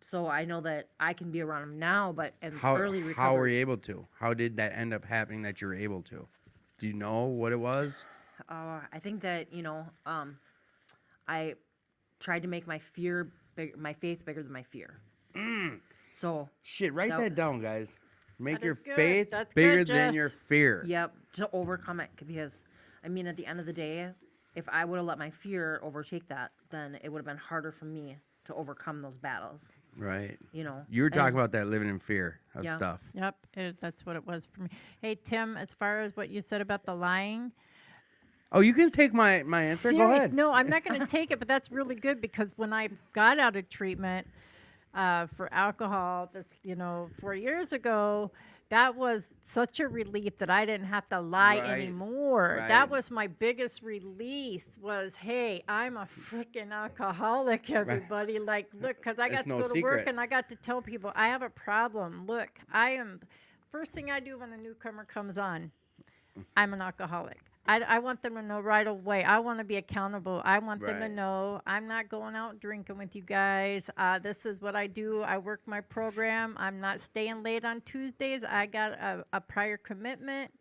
So I know that I can be around them now, but in early recovery. How were you able to? How did that end up happening that you were able to? Do you know what it was? I think that I tried to make my faith bigger than my fear. So Shit, write That that was- down, guys. Make That your is good. faith That's bigger good, than Jess. your fear. Yep, to overcome it because I mean at the end of the day, if I would have let my fear overtake that, then it would have been harder for me to overcome those battles. Right. You know. You were talking And- about that living in fear of Yeah. stuff. Yep, that's what it was for me. Hey, Tim, as far as what you said about the lying, Oh, you can take my answer. Go serious- ahead. No, I'm not going to take it, but that's really good because when I got out of treatment for alcohol, 4 years ago, that was such a relief that I didn't have to lie Right, anymore. right. That was my biggest release. Was hey, I'm a freaking alcoholic, everybody. Like, look, because I It's got to no go to secret. work and I got to tell people I have a problem. Look, I am. First thing I do when a newcomer comes on, I'm an alcoholic. I want them to know right away. I want to be accountable. I want them to Right. know I'm not going out drinking with you guys. This is what I do. I work my program. I'm not staying late on Tuesdays. I got a prior commitment.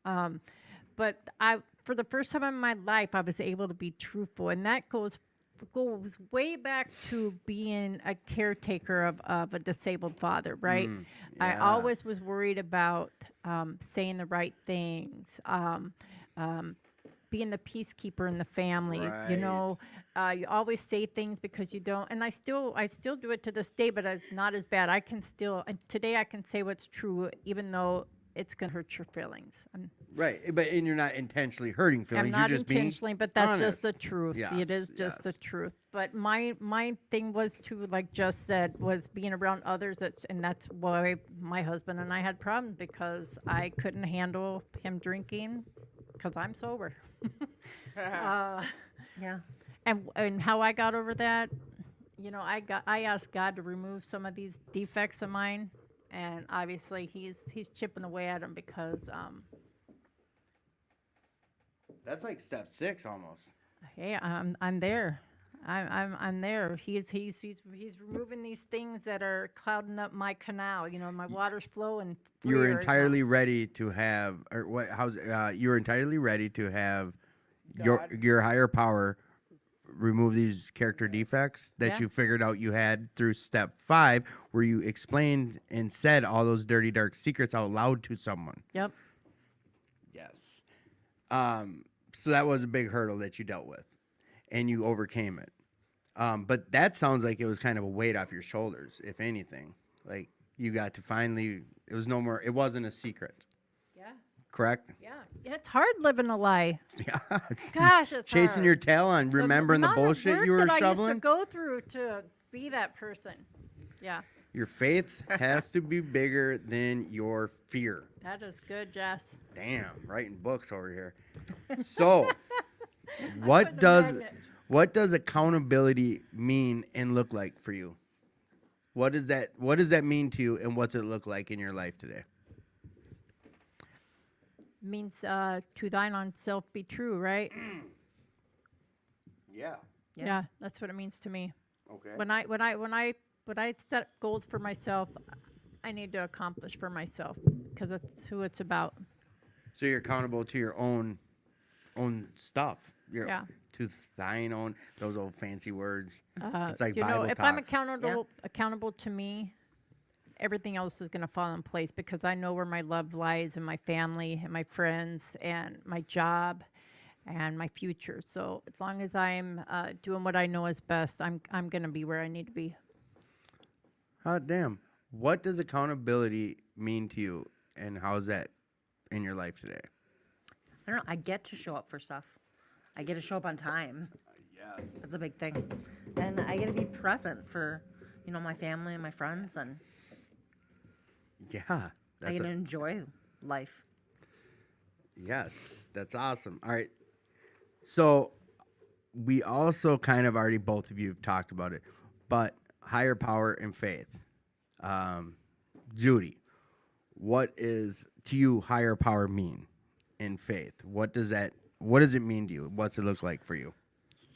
But for the first time in my life, I was able to be truthful, and that goes way back to being a caretaker of a disabled father, right? I yeah. always was worried about saying the right things, being the peacekeeper in the family. You always say things because you don't, and I still do it to this day, but it's not as bad. And today I can say what's true, even though it's gonna hurt your feelings. Right. And you're not intentionally hurting feelings. I'm not you're just being intentionally, but that's just the honest. truth. It Yes, is just the yes. truth. But my thing was to, like just said, was being around others. And that's why my husband and I had problems because I couldn't handle him drinking because I'm sober. Yeah. And how I got over that, I asked God to remove some of these defects of mine, and obviously he's chipping away at them because That's like step 6 almost. hey, I'm there. I'm there. He's removing these things that are clouding up my canal. My water's flowing. You were freer now. entirely ready to have, or what? You were entirely ready to have your higher power remove these character defects that Yeah. you figured out you had through step 5, where you explained and said all those dirty, dark secrets out loud to someone. Yep. Yes. So that was a big hurdle that you dealt with, and you overcame it. But that sounds like it was kind of a weight off your shoulders, if anything. Like you got to finally, it was no more, it wasn't a secret, Yeah. correct? Yeah. It's hard living a lie. Yeah. It's Gosh, it's chasing hard. your tail on remembering the amount of bullshit work you were that I used shoveling. to go through to be that person. Yeah. Your faith has to be bigger than your fear. That is good, Jess. Damn, writing books over here. So, what putting a does magnet. accountability mean and look like for you? What does that mean to you, and what's it look like in your life today? Means to thine own self be true, right? Yeah. Yeah. That's what it means to me. Okay. When I set goals for myself, I need to accomplish for myself because that's who it's about. So you're accountable to your own stuff. Yeah. To thine own, those old fancy words. It's like You know, Bible if talk. I'm accountable to me, everything else is going to fall in place because I know where my love lies and my family and my friends and my job and my future. So as long as I'm doing what I know is best, I'm going to be where I need to be. Hot damn. What does accountability mean to you, and how's that in your life today? I don't know. I get to show up for stuff. I get to show up on time. Yes. That's a big thing. And I get to be present for, my family and my friends, and Yeah. I That's get to enjoy life. yes. That's awesome. All right. So we also kind of already, both of you have talked about it, but higher power and faith. Judy, what is to you higher power mean in faith? What does it mean to you? What's it look like for you?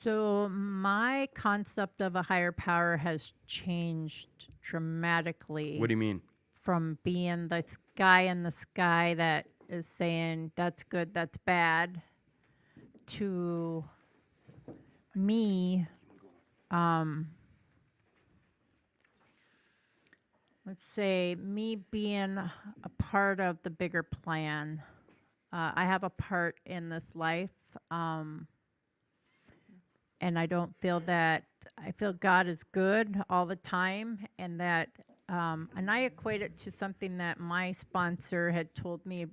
So my concept of a higher power has changed dramatically. What do you mean? From being the guy in the sky that is saying that's good, that's bad, to me let's say me being a part of the bigger plan. I have a part in this life, and I don't feel that. I feel God is good all the time, and that, and I equate it to something that my sponsor had told me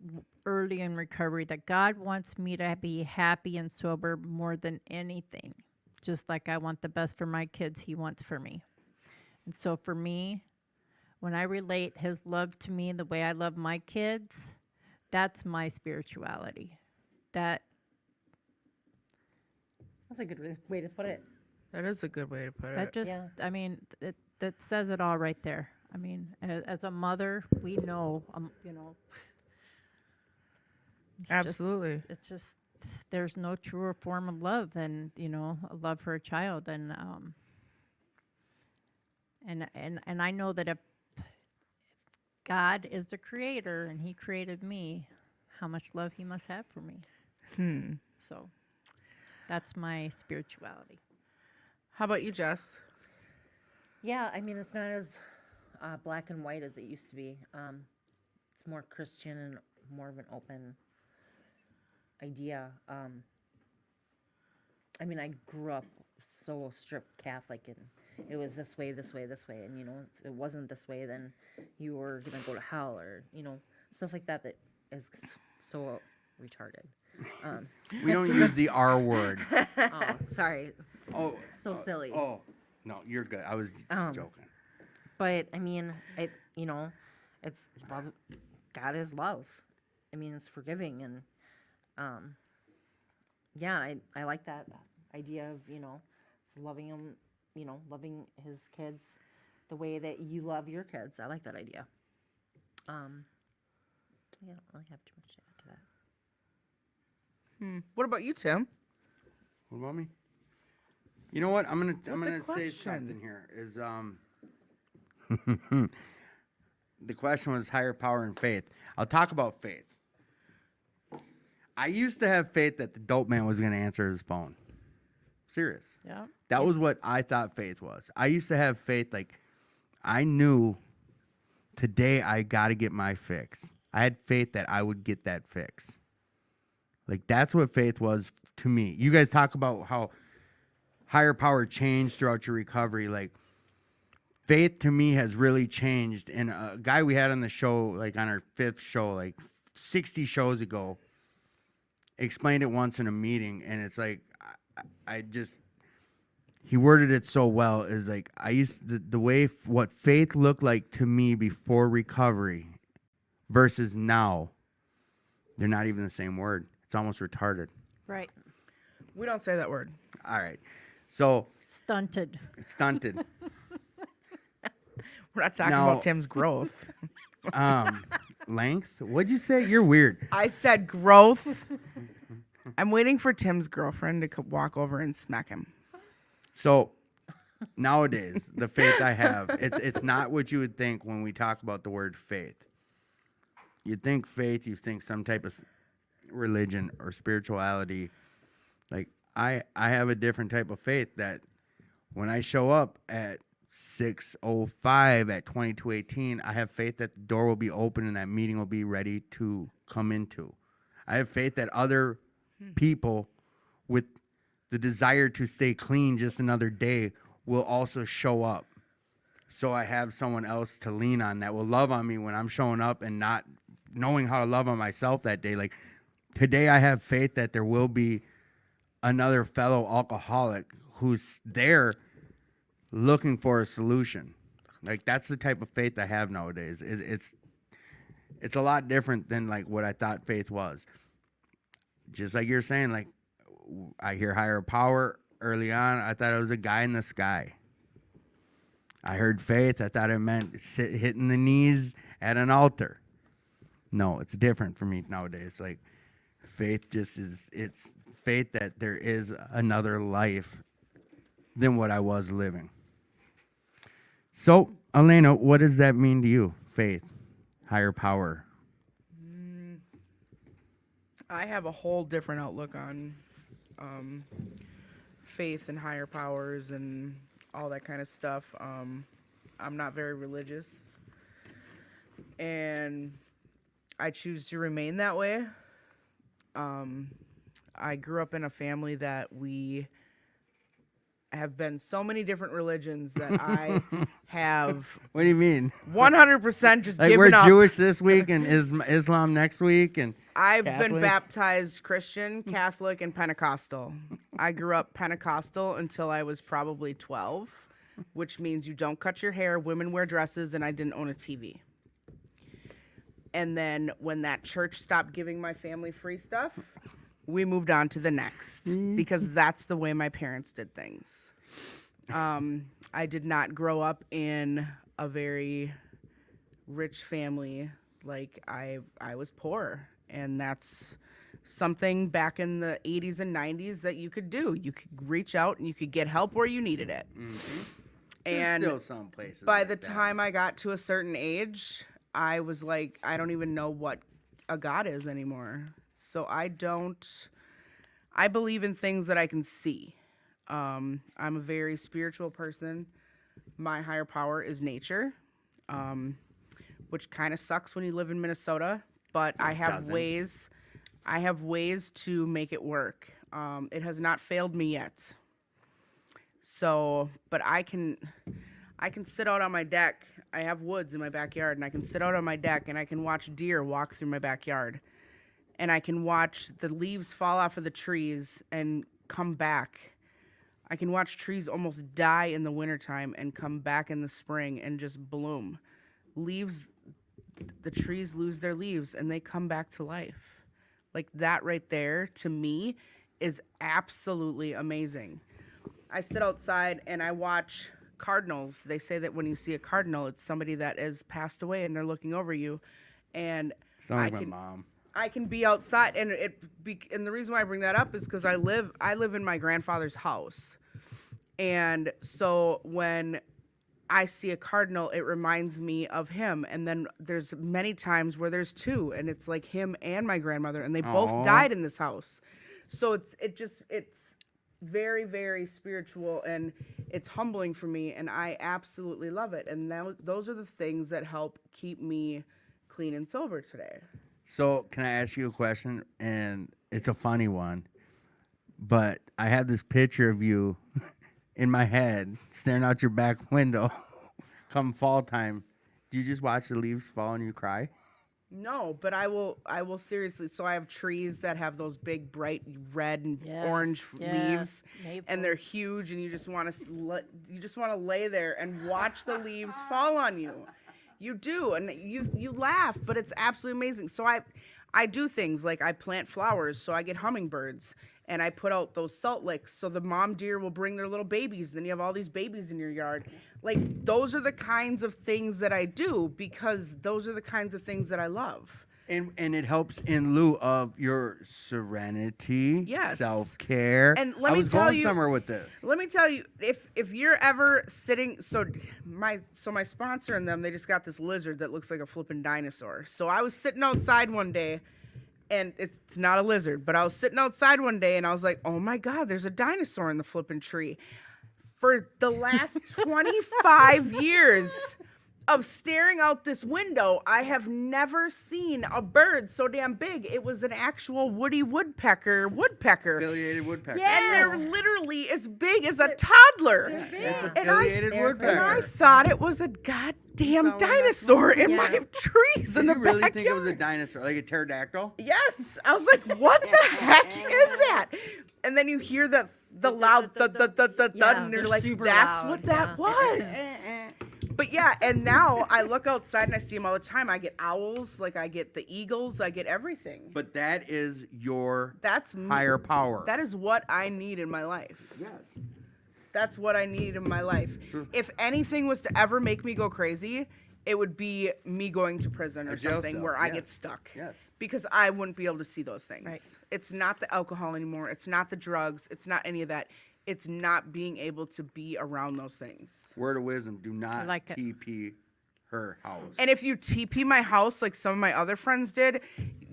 early in recovery, that God wants me to be happy and sober more than anything, just like I want the best for my kids. He wants for me, and so for me, when I relate His love to me the way I love my kids, that's my spirituality. That's That's a good way to put it. That is a good way to put that it. just, Yeah. I mean, that says it all right there. I mean, as a mother, we know, it's just, Absolutely. it's just, there's no truer form of love than, a love for a child. And I know that if God is the creator and He created me, how much love He must have for me. So that's my spirituality. How about you, Jess? Yeah, I mean, it's not as black and white as it used to be. It's more Christian and more of an open idea. I mean, I grew up so strict Catholic, and it was this way, this way, this way. And, if it wasn't this way, then you were going to go to hell, or, stuff like that is so retarded. We don't use the R word. Oh, sorry. Oh, So silly. oh, no, you're good. I was just joking. But I mean, it's love. God is love. I mean, it's forgiving, and yeah, I like that idea of it's loving him, loving his kids the way that you love your kids. I like that idea. Yeah, I don't really have too much to add to that. What about you, Tim? What about me? You know what? I'm gonna say question? something here. Is the question was higher power and faith. I'll talk about faith. I used to have faith that the dope man was gonna answer his phone. Serious. Yeah. That was what I thought faith was. I used to have faith, like I knew today I got to get my fix. I had faith that I would get that fix. Like that's what faith was to me. You guys talk about how higher power changed throughout your recovery. Like faith to me has really changed. And a guy we had on the show, like on our 5th show, like 60 shows ago, explained it once in a meeting. And it's like, he worded it so well, is like, the way what faith looked like to me before recovery versus now, they're not even the same word. It's almost retarded. Right. We don't say that word. All right. So, Stunted. stunted. We're not talking Now- about Tim's growth. Length? What'd you say? You're weird. I said growth. I'm waiting for Tim's girlfriend to walk over and smack him. So, nowadays, the faith I have, it's not what you would think when we talk about the word faith. You think faith, you think some type of religion or spirituality. Like I have a different type of faith that when I show up at 6:05 at 22:18, I have faith that the door will be open and that meeting will be ready to come into. I have faith that other people with the desire to stay clean just another day will also show up. So I have someone else to lean on that will love on me when I'm showing up and not knowing how to love on myself that day. Like today I have faith that there will be another fellow alcoholic who's there looking for a solution. Like that's the type of faith I have nowadays. It's a lot different than like what I thought faith was. Just like you're saying, like I hear higher power early on. I thought it was a guy in the sky. I heard faith. I thought it meant hitting the knees at an altar. No, it's different for me nowadays. Like faith it's faith that there is another life than what I was living. So, Elena, what does that mean to you? Faith, higher power. I have a whole different outlook on faith and higher powers and all that kind of stuff. I'm not very religious. and I choose to remain that way. I grew up in a family that we have been so many different religions that I have What do you mean? 100% just Like we're given up. Jewish this week and Islam next week, and I've been Catholic? baptized Christian, Catholic, and Pentecostal. I grew up Pentecostal until I was probably 12, which means you don't cut your hair, women wear dresses, and I didn't own a TV. And then when that church stopped giving my family free stuff, we moved on to the next because that's the way my parents did things. I did not grow up in a very rich family. Like I was poor, and that's something back in the 80s and 90s that you could do. You could reach out and you could get help where you needed it. And there's still some places. by like the that. time I got to a certain age, I was like, I don't even know what a God is anymore. So I believe in things that I can see. I'm a very spiritual person. My higher power is nature, which kind of sucks when you live in Minnesota, but I have ways to make it work. It has not failed me yet. So, but I can sit out on my deck. I have woods in my backyard, and I can sit out on my deck and I can watch deer walk through my backyard. And I can watch the leaves fall off of the trees and come back. I can watch trees almost die in the wintertime and come back in the spring and just bloom. The trees lose their leaves and they come back to life. Like that right there, to me, is absolutely amazing. I sit outside and I watch cardinals. They say that when you see a cardinal, it's somebody that has passed away and they're looking over you. And Sound like my mom. I can be outside, and and the reason why I bring that up is because I live in my grandfather's house, and so when I see a cardinal, it reminds me of him. And then there's many times where there's two, and it's like him and my grandmother, and they both Aw. died in this house. So it's very, very spiritual, and it's humbling for me, and I absolutely love it. And those are the things that help keep me clean and sober today. So, can I ask you a question? And it's a funny one, but I have this picture of you in my head staring out your back window come fall time. Do you just watch the leaves fall and you cry? No, but I will seriously. So I have trees that have those big, bright red and orange leaves, and they're huge, and you just want to lay there and watch the leaves fall on you. You do, and you laugh, but it's absolutely amazing. So I do things like I plant flowers, so I get hummingbirds, and I put out those salt licks, so the mom deer will bring their little babies. Then you have all these babies in your yard. Like, those are the kinds of things that I do because those are the kinds of things that I love. And it helps in lieu of your serenity, Yes. self-care. And let I me was tell going you- somewhere with this. Let me tell you, if you're ever sitting, my sponsor and them, they just got this lizard that looks like a flippin' dinosaur. So I was sitting outside one day, and it's not a lizard, but I was sitting outside one day and I was like, oh my God, there's a dinosaur in the flippin' tree. For the last 25 years of staring out this window, I have never seen a bird so damn big. It was an actual woody woodpecker. Affiliated woodpecker. And they're literally as big as a toddler. It's And I, affiliated woodpecker. and I thought it was a goddamn Sound like dinosaur in Yeah. my trees Did in the you really backyard. think it was a dinosaur, like a pterodactyl? Yes. I was like, what the heck is that? And then you hear the loud thud, Yeah, and you're they're like, super that's loud, what that was. But yeah, and now I look outside and I see them all the time. I get owls, like I get the eagles, I get everything. But that is your That's me. higher power. That is what I need in my life. Yes. That's what I need in my life. Sure. If anything was to ever make me go crazy, it would be me going to prison or A jail something cell, where I yes. get stuck. Yes. Because I wouldn't be able to see those things. Right. It's not the alcohol anymore. It's not the drugs. It's not any of that. It's not being able to be around those things. Word of wisdom, do not like it. TP her house. And if you TP my house like some of my other friends did,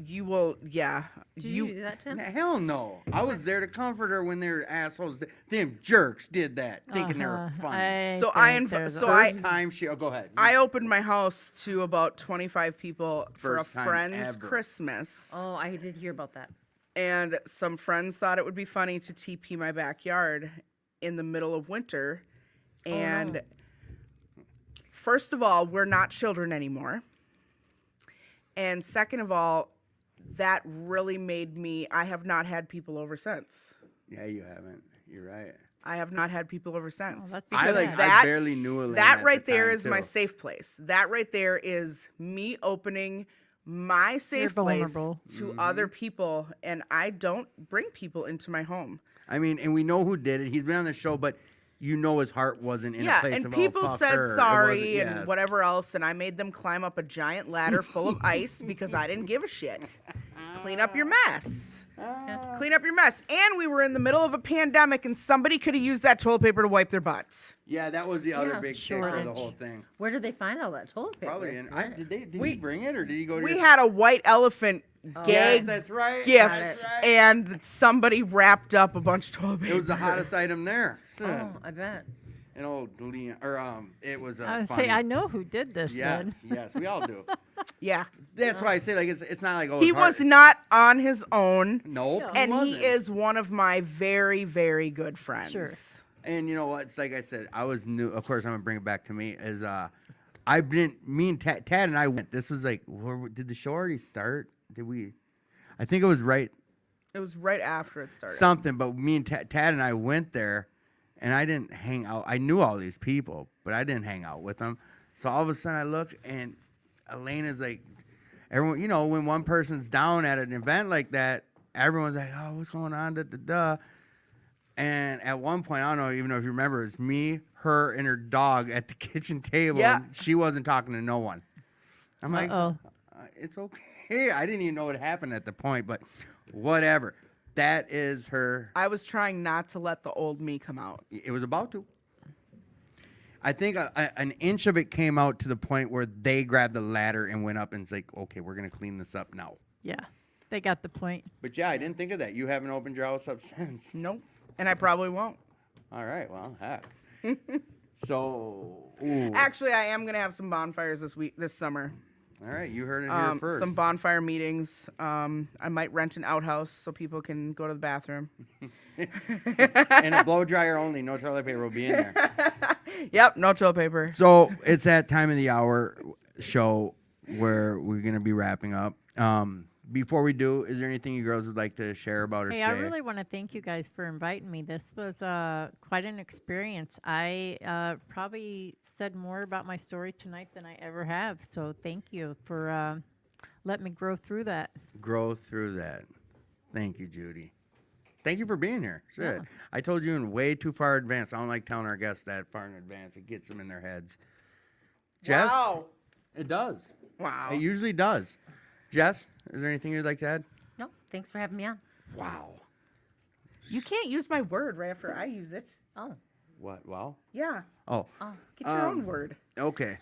you will, yeah. Did you do that, Tim? Hell no. I was there to comfort her when their assholes, them jerks did that, thinking they were funny. So I think inv- there's so a- I- First time she, go ahead. I opened my house to about 25 people for a First time friend's ever. Christmas. Oh, I did hear about that. And some friends thought it would be funny to TP my backyard in the middle of winter. And no. first of all, we're not children anymore. And second of all, that really made me, I have not had people over since. Yeah, you haven't. You're right. I have not had people over since. that's I Because like. that- I barely knew Elaine That at right the there time, is my too. safe place. That right there is me opening my safe place vulnerable. to other people, and I don't bring people into my home. I mean, and we know who did it. He's been on the show, but you know his heart wasn't in a Yeah, place and of people oh, fuck said her. It sorry wasn't- and yes. whatever else, and I made them climb up a giant ladder full of ice because I didn't give a shit. Clean up your mess. Clean up your mess. And we were in the middle of a pandemic, and somebody could have used that toilet paper to wipe their butts. Yeah, that was the other Yeah, big kicker of the shortage. whole thing. Where did they find all that toilet paper? Probably. And Right. did We- he bring it or did he go to? We your- had a white elephant Yes, gag that's right. gifts, That's right. and somebody wrapped up a bunch of toilet paper. It was the hottest item there. Oh, I bet. An old Leon, or it was a. I would funny, say I know who did this. Yes, Then. yes, we all do. Yeah. That's why I say like it's not like oh. He it's hard- was not on his own, Nope. and he wasn't. is one of my very, very good friends. Sure. And you know what? It's like I said, I was new. Of course, I'm gonna bring it back to me. Is I've been me and Tad and I went. This was like, did the show already start? Did we? I think it was right It was right after it started. something. But me and Tad and I went there, and I didn't hang out. I knew all these people, but I didn't hang out with them. So all of a sudden, I look and Elena's like, everyone. You know, when one person's down at an event like that, everyone's like, oh, what's going on? Da, da, da. And at one point, I don't know, even know if you remember, it's me, her, and her dog at the kitchen table. Yeah. And she wasn't talking to no one. I'm like, Uh-oh. it's okay. I didn't even know what happened at the point, but whatever. That is her. I was trying not to let the old me come out. It was about to. I think an inch of it came out to the point where they grabbed the ladder and went up and it's like, okay, we're going to clean this up now. Yeah, they got the point. But yeah, I didn't think of that. You haven't opened your house up since. Nope. And I probably won't. All right, well, heck. So, ooh. Actually, I am gonna have some bonfires this summer. All right, you heard it here first. Some bonfire meetings. I might rent an outhouse so people can go to the bathroom. And a blow dryer only. No toilet paper will be in there. Yep, no toilet paper. So it's that time of the hour show where we're gonna be wrapping up. Before we do, is there anything you girls would like to share about or Hey, say? I really want to thank you guys for inviting me. This was quite an experience. I probably said more about my story tonight than I ever have. So thank you for letting me grow through that. Grow through that. Thank you, Judy. Thank you for being here. Shit. I told you in way too far advance. I don't like telling our guests that far in advance. It gets them in their heads. Jess? Wow. It does. Wow. It usually does. Jess, is there anything you'd like to add? No, thanks for having me on. Wow. You can't use my word right after I use it. Oh, What? Well? Yeah. Oh, Get your own word. okay.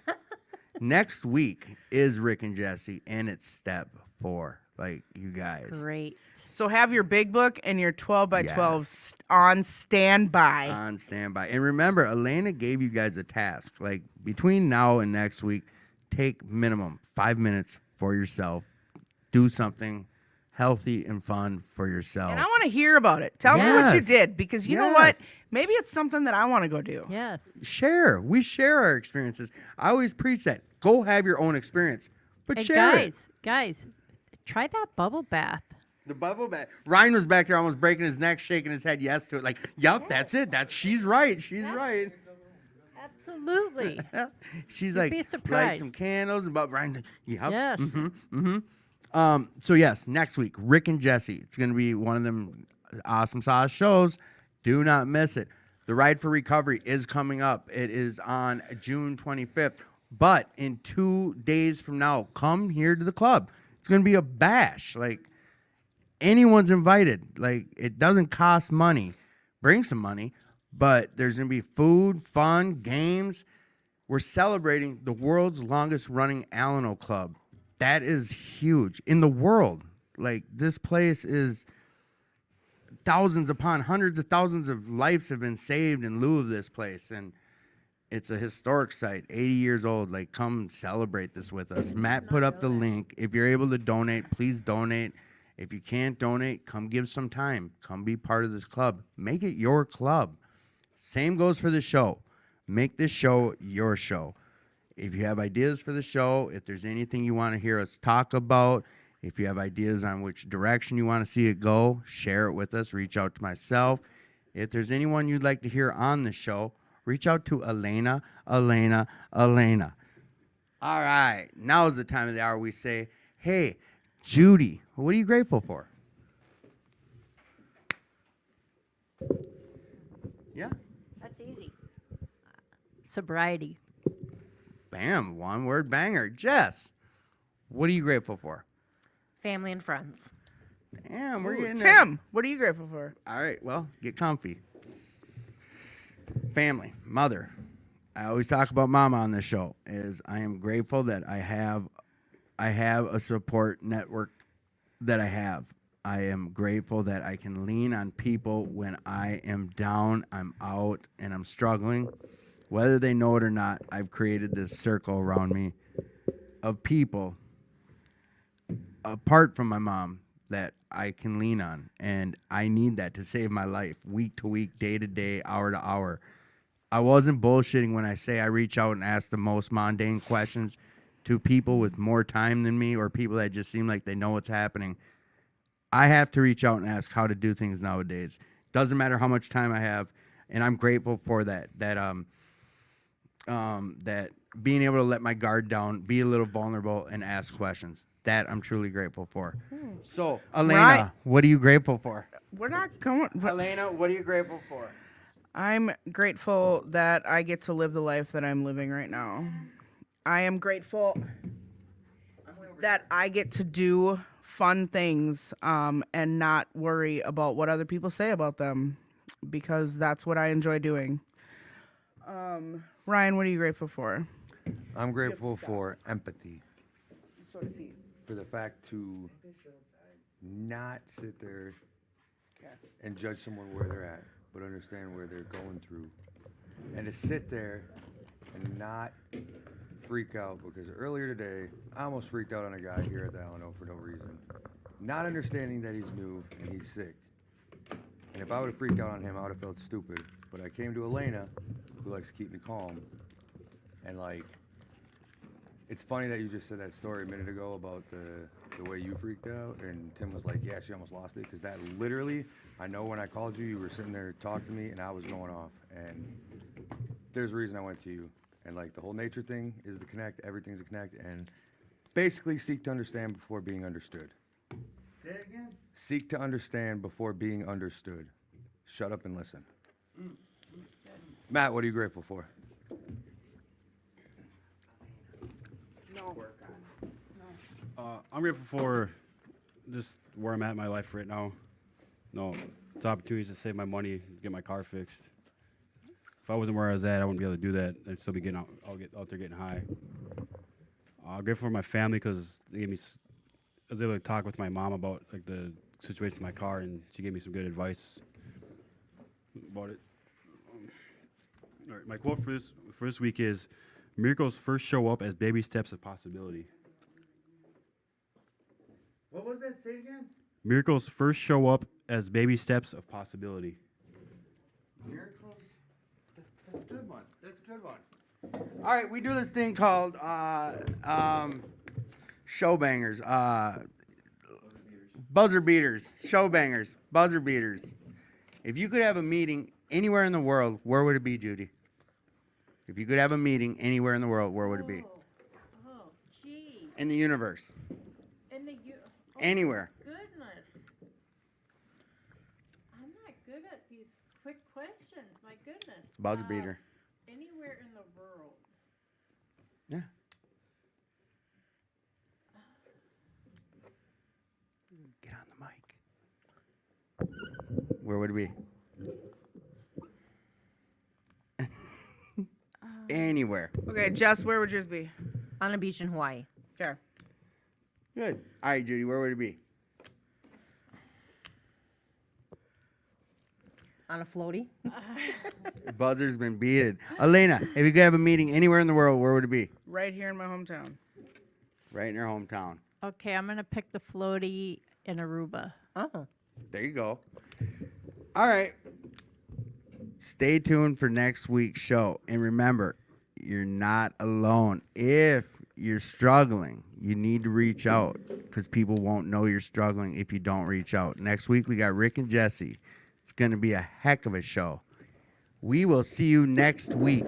Next week is Rick and Jesse, and it's step 4. Like, you guys. Great. So have your big book and your 12 by 12 Yes. on standby. On standby. And remember, Elena gave you guys a task. Like, between now and next week, take minimum 5 minutes for yourself. Do something healthy and fun for yourself. And I want to hear about it. Tell me what you Yes. did, because you know what? Yes. Maybe it's something that I want to go do. Yes. Share. We share our experiences. I always preach that. Go have your own experience, but Hey, share it. guys, try that bubble bath. The bubble bath. Ryan was back there almost breaking his neck, shaking his head yes to it. Like, yep, that's it. She's right. She's right. Absolutely. She's You'd like, be light surprised. some candles. And but Ryan's like, yep. Yes. So yes, next week, Rick and Jesse. It's going to be one of them awesome sauce shows. Do not miss it. The Ride for Recovery is coming up. It is on June 25th. But in 2 days from now, come here to the club. It's going to be a bash. Like, anyone's invited. Like, it doesn't cost money. Bring some money. But there's going to be food, fun, games. We're celebrating the world's longest running Alano Club. That is huge in the world. Like, this place is thousands upon hundreds of thousands of lives have been saved in lieu of this place. And it's a historic site, 80 years old. Like, come celebrate this with us. Matt put up the link. If you're able to donate, please donate. If you can't donate, come give some time. Come be part of this club. Make it your club. Same goes for the show. Make this show your show. If you have ideas for the show, if there's anything you want to hear us talk about, if you have ideas on which direction you want to see it go, share it with us. Reach out to myself. If there's anyone you'd like to hear on the show, reach out to Elena. All right. Now is the time of the hour we say, hey, Judy, what are you grateful for? Yeah. That's easy. Sobriety. Bam. One word banger. Jess, what are you grateful for? Family and friends. Damn, we're getting Tim, what are you grateful for? All right, well, get comfy. Family, mother. I always talk about mama on this show. Is I am grateful that I have a support network that I have. I am grateful that I can lean on people when I am down, I'm out, and I'm struggling. Whether they know it or not, I've created this circle around me of people apart from my mom that I can lean on, and I need that to save my life, week to week, day to day, hour to hour. I wasn't bullshitting when I say I reach out and ask the most mundane questions to people with more time than me or people that just seem like they know what's happening. I have to reach out and ask how to do things nowadays. Doesn't matter how much time I have, and I'm grateful for that being able to let my guard down, be a little vulnerable, and ask questions. That I'm truly grateful for. So, Elena, Right. what are you grateful for? We're not going. Elena, what are you grateful for? I'm grateful that I get to live the life that I'm living right now. I am grateful that I get to do fun things and not worry about what other people say about them, because that's what I enjoy doing. Ryan, what are you grateful for? I'm grateful for empathy, So does he. for the fact to not sit there and judge someone where they're at, but understand where they're going through. And to sit there and not freak out, because earlier today, I almost freaked out on a guy here at the Alano for no reason. Not understanding that he's new and he's sick. And if I would have freaked out on him, I would have felt stupid. But I came to Elena, who likes to keep me calm. And like, it's funny that you just said that story a minute ago about the way you freaked out. And Tim was like, yeah, she almost lost it. Because that literally, I know when I called you, you were sitting there talking to me and I was going off. And there's a reason I went to you. And like the whole nature thing is the connect, everything's a connect. And basically seek to understand before being understood. Say it again. Seek to understand before being understood. Shut up and listen. Matt, what are you grateful for? I'm grateful for just where I'm at in my life right now. No, it's opportunities to save my money, get my car fixed. If I wasn't where I was at, I wouldn't be able to do that. I'd still be getting out. I'll get out there getting high. I'm grateful for my family because they gave me. I was able to talk with my mom about like the situation with my car, and she gave me some good advice about it. All right, my quote for this week is: "Miracles first show up as baby steps of possibility." What was that? Say it again. Miracles first show up as baby steps of possibility. Miracles. That's a good one. That's a good one. All right, we do this thing called show bangers. Buzzer beaters. Show bangers. Buzzer beaters. If you could have a meeting anywhere in the world, where would it be, Judy? If you could have a meeting anywhere in the world, where would it be? Oh, gee. In the universe. And Anywhere. goodness. I'm not good at these quick questions. My goodness. Buzzer beater. Anywhere in the world. Yeah. Get on the mic. Where would it be? Anywhere. Okay, Jess, where would yours be? On a beach in Hawaii. Okay. Good. All right, Judy, where would it be? On a floaty. Buzzer's been beaten. Elena, if you could have a meeting anywhere in the world, where would it be? Right here in my hometown. Right in your hometown. Okay, I'm gonna pick the floaty in Aruba. Oh. There you go. All right. Stay tuned for next week's show. And remember, you're not alone. If you're struggling, you need to reach out because people won't know you're struggling if you don't reach out. Next week, we got Rick and Jesse. It's going to be a heck of a show. We will see you next week.